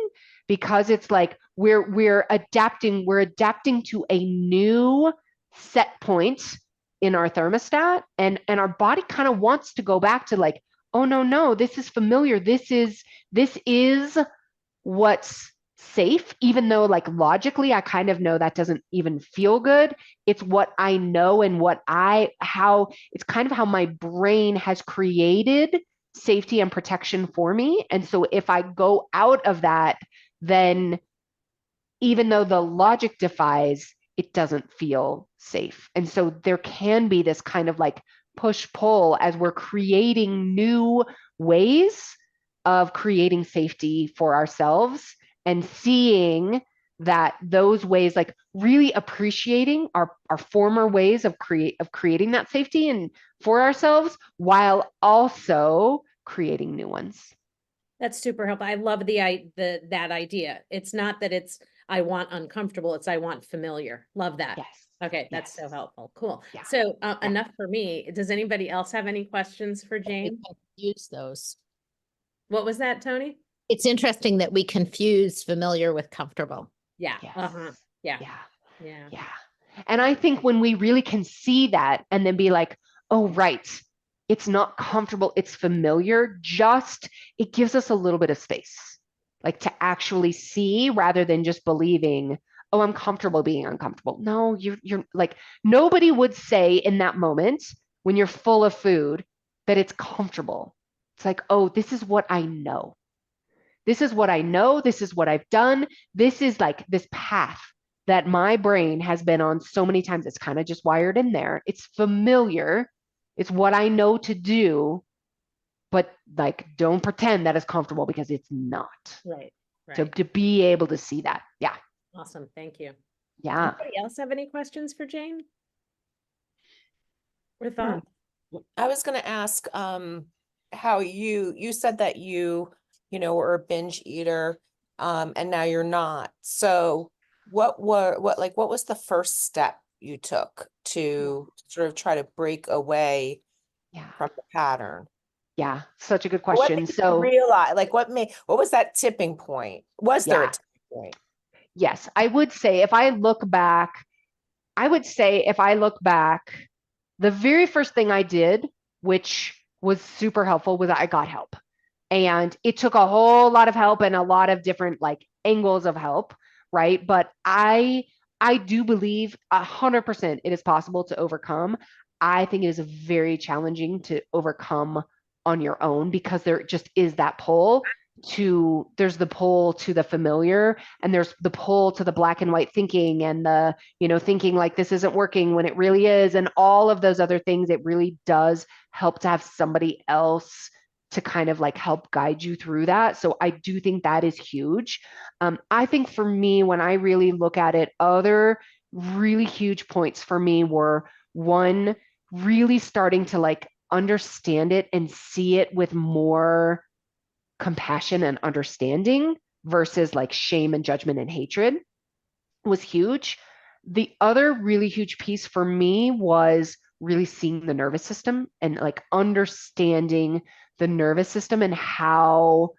because it's like we're adapting to a new set point in our thermostat and our body kind of wants to go back to like, oh no, this is familiar, this is what's safe, even though like logically I kind of know that doesn't even feel good. It's what I know and how it's kind of how my brain has created safety and protection for me. And so if I go out of that, then even though the logic defies, it doesn't feel safe. And so there can be this kind of like push pull as we're creating new ways of creating safety for ourselves and seeing that those ways, like really appreciating our former ways of creating that safety and for ourselves while also creating new ones. That's super helpful. I love that idea. It's not that it's I want uncomfortable, it's I want familiar. Love that. Yes. Okay, that's so Yes. helpful. Cool. Yeah. So Yeah. enough for me. Does anybody else have any questions for We Jane? confuse those. What was that, Tony? It's interesting that we confuse familiar with comfortable. Yeah. Yes. Yeah. Yeah. Yeah. Yeah. And I think when we really can see that and then be like, oh, right, it's not comfortable, it's familiar, it gives us a little bit of space, like to actually see rather than just believing, oh, I'm comfortable being uncomfortable. No, you're like, nobody would say in that moment when you're full of food that it's comfortable. It's like, oh, this is what I know. This is what I know. This is what I've done. This is like this path that my brain has been on so many times. It's kind of just wired in there. It's familiar. It's what I know to do, but like don't pretend that it's comfortable because it's not. Right. So Right. to be able to see that. Yeah. Awesome. Thank you. Yeah. Anybody else have any questions for Jane? Or thoughts? I was going to ask how you said that were a binge eater and now you're not. So what was the first step you took to sort of try to break away Yeah. from the pattern? Yeah. Such a good What question. made you So realize what was that tipping point? Was there a yeah. tipping point? Yes, I would say if I look back, the very first thing I did which was super helpful, was I got help. And it took a whole lot of help and a lot of different like angles of help, right? But I do believe 100% it is possible to overcome. I think it is very challenging to overcome on your own because there just is that pull there's the pull to the familiar, and there's the pull to the black and white thinking, and the, thinking like this isn't working when it really is, and all of those other things. It really does help to have somebody else to kind of like help guide you through that. So I do think that is huge. I think for me, when I really look at it, other really huge points for me were, one, really starting to like understand it and see it with more compassion and understanding versus like shame and judgment and hatred was huge. The other really huge piece for me was really seeing the nervous system and like understanding the nervous system and how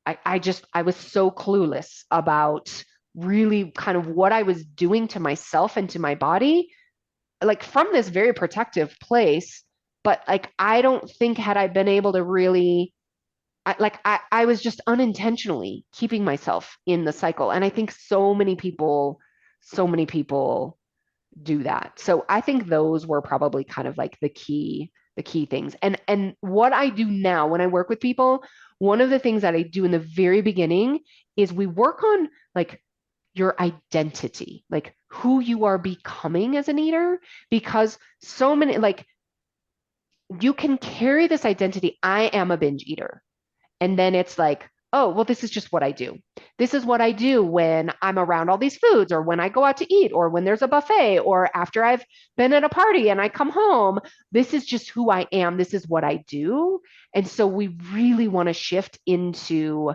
I was so clueless about really kind of what I was doing to myself and to my body, like from this very protective place. But like, I don't think had I been able to really, I was just unintentionally keeping myself in the cycle. And I think so many people do that. So I think those were probably kind of like the key things. And what I do now when I work with people, one of the things that I do in the very beginning is we work on like your identity, like who you are becoming as an eater, because so many, like, you can carry this identity, I am a binge eater. And then it's like, oh, well, this is just what I do. This is what I do when I'm around all these foods, or when I go out to eat, or when there's a buffet, or after I've been at a party and I come home. This is just who I am. This is what I do. And so we really want to shift into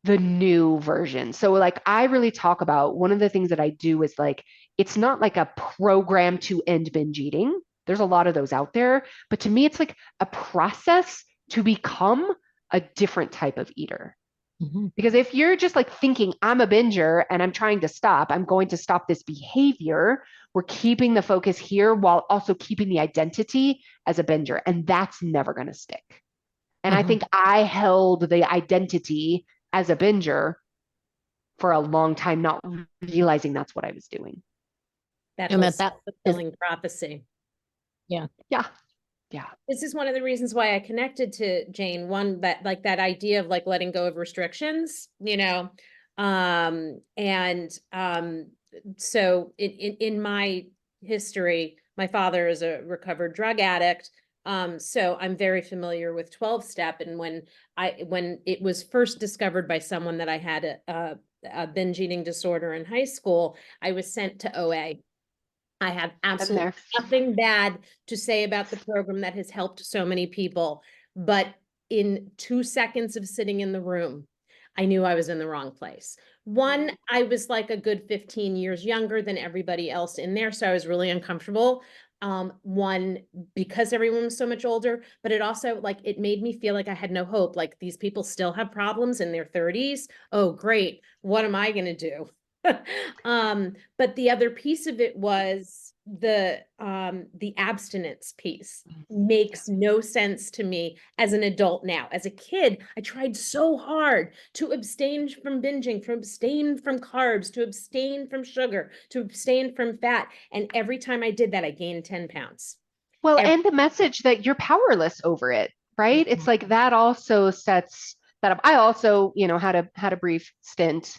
the new version. So like, I really talk about, one of the things that I do is like, it's not like a program to end binge eating. There's a lot of those out there, but to me, it's like a process to become a different type of eater. Mhm. Because if you're just like thinking, I'm a binger and I'm trying to stop, I'm going to stop this behavior, we're keeping the focus here while also keeping the identity as a binger. And that's never going to stick. And I Mhm. think I held the identity as a binger for a long time, not realizing that's what I was doing. That And whole that is, self-fulfilling prophecy. Yeah. This is one of the reasons why I connected to Jane. One, that like that idea of like letting go of restrictions, so in my history, my father is a recovered drug addict. So I'm very familiar with 12-step. And when it was first discovered by someone that I had a binge eating disorder in high school, I was sent to OA. I have absolutely there. nothing bad to say about the program that has helped so many people. But in 2 seconds of sitting in the room, I knew I was in the wrong place. One, I was like a good 15 years younger than everybody else in there, so I was really uncomfortable. One, because everyone was so much older, but it also like it made me feel like I had no hope. Like these people still have problems in their 30s. Oh, great. What am I gonna do? But the other piece of it was the abstinence piece makes no sense to me as an adult now. As a kid, I tried so hard to abstain from binging, to abstain from carbs, to abstain from sugar, to abstain from fat. And every time I did that, I gained 10 pounds. Well, Every- and the message that you're powerless over it, right? It's like that also sets that up. I also, had a brief stint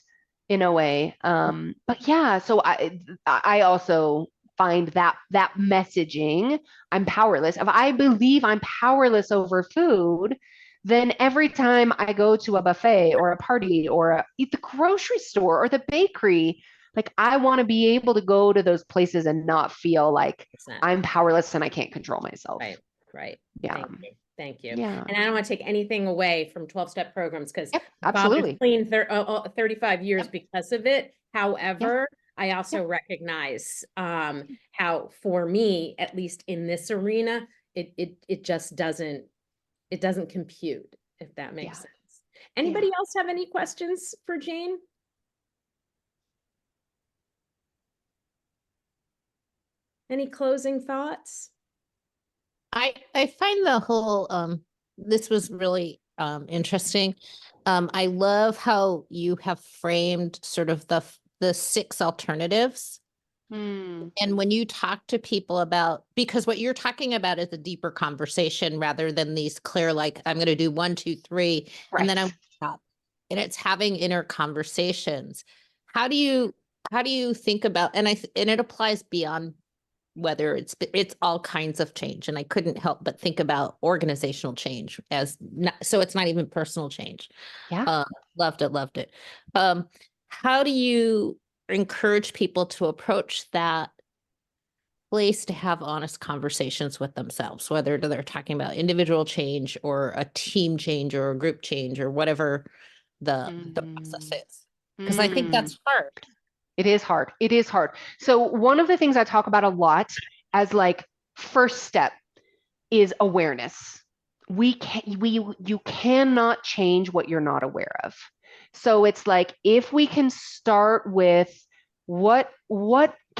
in OA. But yeah, so I also find that messaging, I'm powerless. If I believe I'm powerless over food, then every time I go to a buffet or a party or eat the grocery store or the bakery, like I want to be able to go to those places and not feel like I'm powerless and I can't control myself. Right. Yeah. Thank you. Yeah. And I don't want to take anything away from 12-step programs because Yep, Father's absolutely. clean 35 years because of it. However, I also Yep. recognize how for me, at least in this arena, it just doesn't compute, if that makes Yeah. sense. Anybody else have any questions for Jane? Any closing thoughts? I find the whole this was really interesting. I love how you have framed sort of the 6 alternatives. Hmm. And when you talk to people about, because what you're talking about is a deeper conversation rather than these clear, like, I'm going to do 1, 2, 3, and then I'm Right. stop. And it's having inner conversations. How do you think about, and and it applies beyond whether it's all kinds of change. And I couldn't help but think about organizational change as not, so it's not even personal change. Yeah. Uh, loved it, loved it. How do you encourage people to approach that place to have honest conversations with themselves, whether they're talking about individual change or a team change or a group change or whatever the process is? Because I think Mm. that's hard. It is hard. It is hard. So one of the things I talk about a lot as like first step is awareness. You cannot change what you're not aware of. So it's like if we can start with what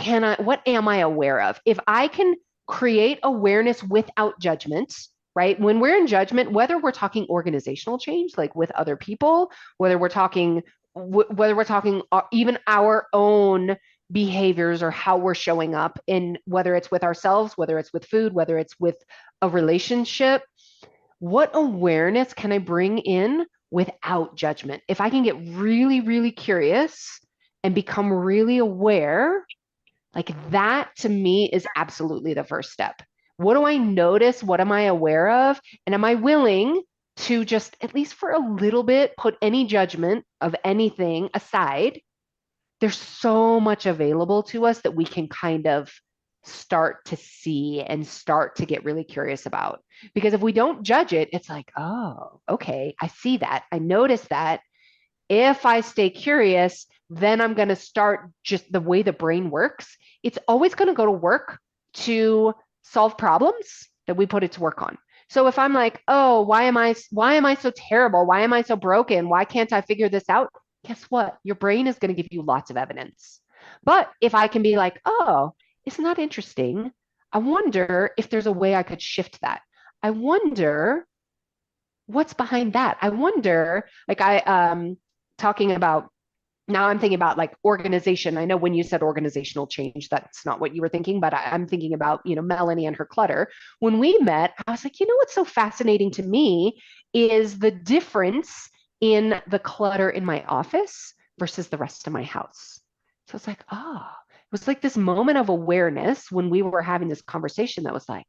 am I aware of? If I can create awareness without judgment, right? When we're in judgment, whether we're talking organizational change, like with other people, whether we're talking even our own behaviors or how we're showing up in whether it's with ourselves, whether it's with food, whether it's with a relationship, what awareness can I bring in without judgment? If I can get really, really curious and become really aware, like that to me is absolutely the first step. What do I notice? What am I aware of? And am I willing to just, at least for a little bit, put any judgment of anything aside? There's so much available to us that we can kind of start to see and start to get really curious about. Because if we don't judge it, it's like, oh, okay, I see that. I notice that. If I stay curious, then I'm going to start just the way the brain works. It's always going to go to work to solve problems that we put it to work on. So if I'm like, oh, why am I so terrible? Why am I so broken? Why can't I figure this out? Guess what? Your brain is going to give you lots of evidence. But if I can be like, oh, isn't that interesting? I wonder if there's a way I could shift that. I wonder what's behind that. I wonder, like talking about now I'm thinking about like organization. I know when you said organizational change, that's not what you were thinking, but I'm thinking about, Melanie and her clutter. When we met, I was like, what's so fascinating to me is the difference in the clutter in my office versus the rest of my house. So it's like, it was like this moment of awareness when we were having this conversation that was like,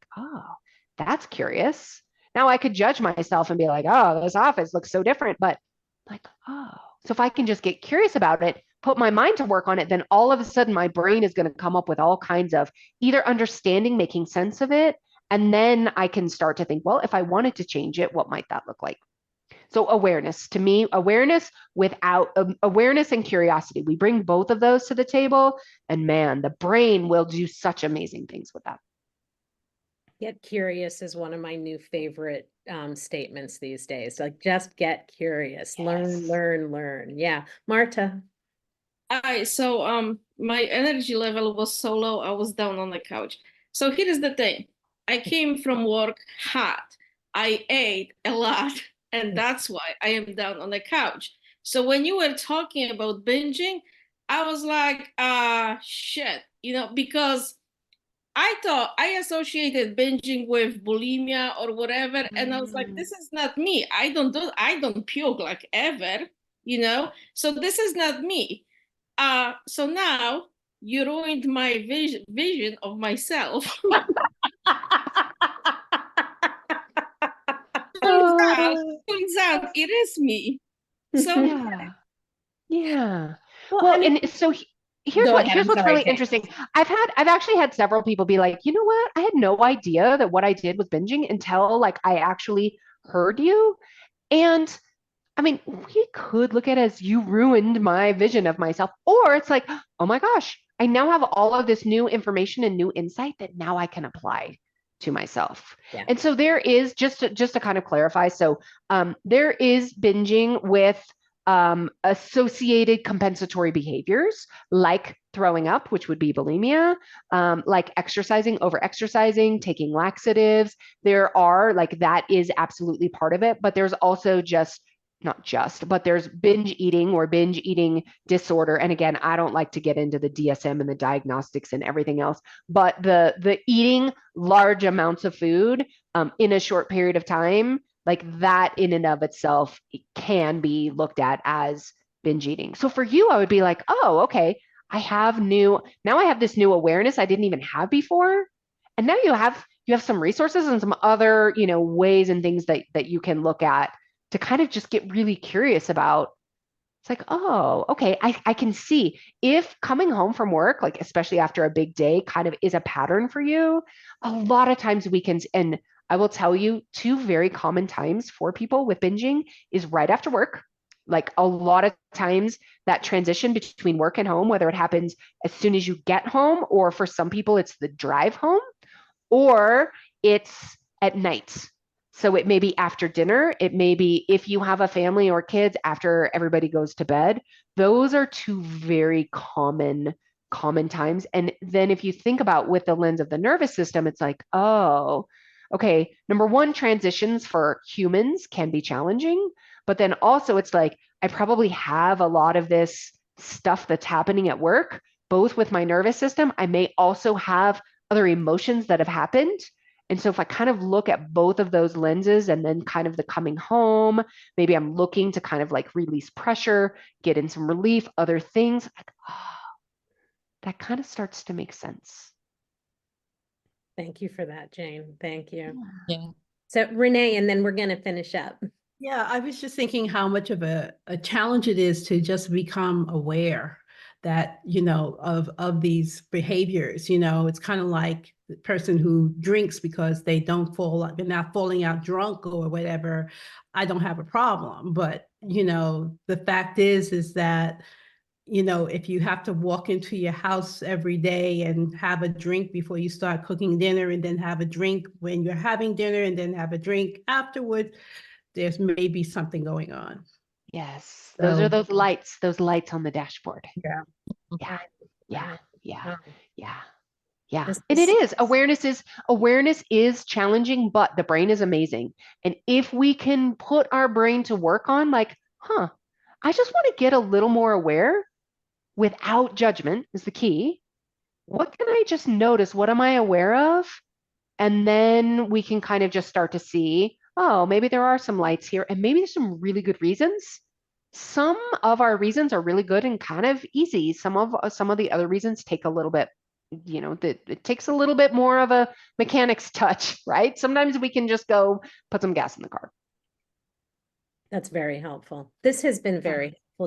that's curious. Now I could judge myself and be like, oh, this office looks so different, but like, so if I can just get curious about it, put my mind to work on it, then all of a sudden my brain is going to come up with all kinds of either understanding, making sense of it. And then I can start to think, well, if I wanted to change it, what might that look like? So awareness, to me, awareness and curiosity. We bring both of those to the table, and man, the brain will do such amazing things with that. Get curious is one of my new favorite statements these days. Like, just get curious, learn, Yes. learn. Yeah. Marta. Hi, so my energy level was so low, I was down on the couch. So here's the thing. I came from work hot. I ate a lot, and that's why I am down on the couch. So when you were talking about binging, I was like, shit, because I thought I associated binging with bulimia or whatever, and I was like, this is not me. I don't puke like ever. So this is not me. So now you ruined my vision of myself. turns out it is me. So Yeah. Yeah. Well, Well, I mean, and so here's Go ahead. I'm what's sorry, really Jane. interesting. I've actually had several people be like, you know what? I had no idea that what I did was binging until like I actually heard you. And I mean, we could look at it as you ruined my vision of myself, or it's like, oh my gosh, I now have all of this new information and new insight that now I can apply to myself. Yeah. And so there is just to kind of clarify. So there is binging with associated compensatory behaviors like throwing up, which would be bulimia, like exercising, over exercising, taking laxatives. There are like, that is absolutely part of it, but there's also but there's binge eating or binge eating disorder. And again, I don't like to get into the DSM and the diagnostics and everything else, but the eating large amounts of food in a short period of time, like that in and of itself can be looked at as binge eating. So for you, I would be like, oh, okay, now I have this new awareness I didn't even have before. And now you have some resources and some other, ways and things that you can look at to kind of just get really curious about. It's like, oh, okay, I can see if coming home from work, like especially after a big day, kind of is a pattern for you. A lot of times weekends, and I will tell you, two very common times for people with binging is right after work. Like a lot of times that transition between work and home, whether it happens as soon as you get home, or for some people it's the drive home, or it's at night. So it may be after dinner. It may be if you have a family or kids after everybody goes to bed. Those are two very common times. And then if you think about with the lens of the nervous system, it's like, oh, okay, number one, transitions for humans can be challenging, but then also it's like, I probably have a lot of this stuff that's happening at work, both with my nervous system. I may also have other emotions that have happened. And so if I kind of look at both of those lenses and then kind of the coming home, maybe I'm looking to kind of like release pressure, get in some relief, other things, like, oh, that kind of starts to make sense. Thank you for that, Jane. Thank you. Yeah. So Renee, and then we're going to finish up. Yeah, I was just thinking how much of a challenge it is to just become aware that, of these behaviors. It's kind of like the person who drinks because they're not falling out drunk or whatever. I don't have a problem. But, the fact is that, if you have to walk into your house every day and have a drink before you start cooking dinner, and then have a drink when you're having dinner, and then have a drink afterward, there's maybe something going on. Yes, those are those lights on the dashboard. Yeah. Yeah, yeah, yeah, yeah, yeah. This And it is- is, awareness is challenging, but the brain is amazing. And if we can put our brain to work on like, I just want to get a little more aware without judgment is the key. What can I just notice? What am I aware of? And then we can kind of just start to see, oh, maybe there are some lights here, and maybe there's some really good reasons. Some of our reasons are really good and kind of easy. Some of the other reasons take a little bit, it takes a little bit more of a mechanic's touch, right? Sometimes we can just go put some gas in the car. That's very helpful. This has been very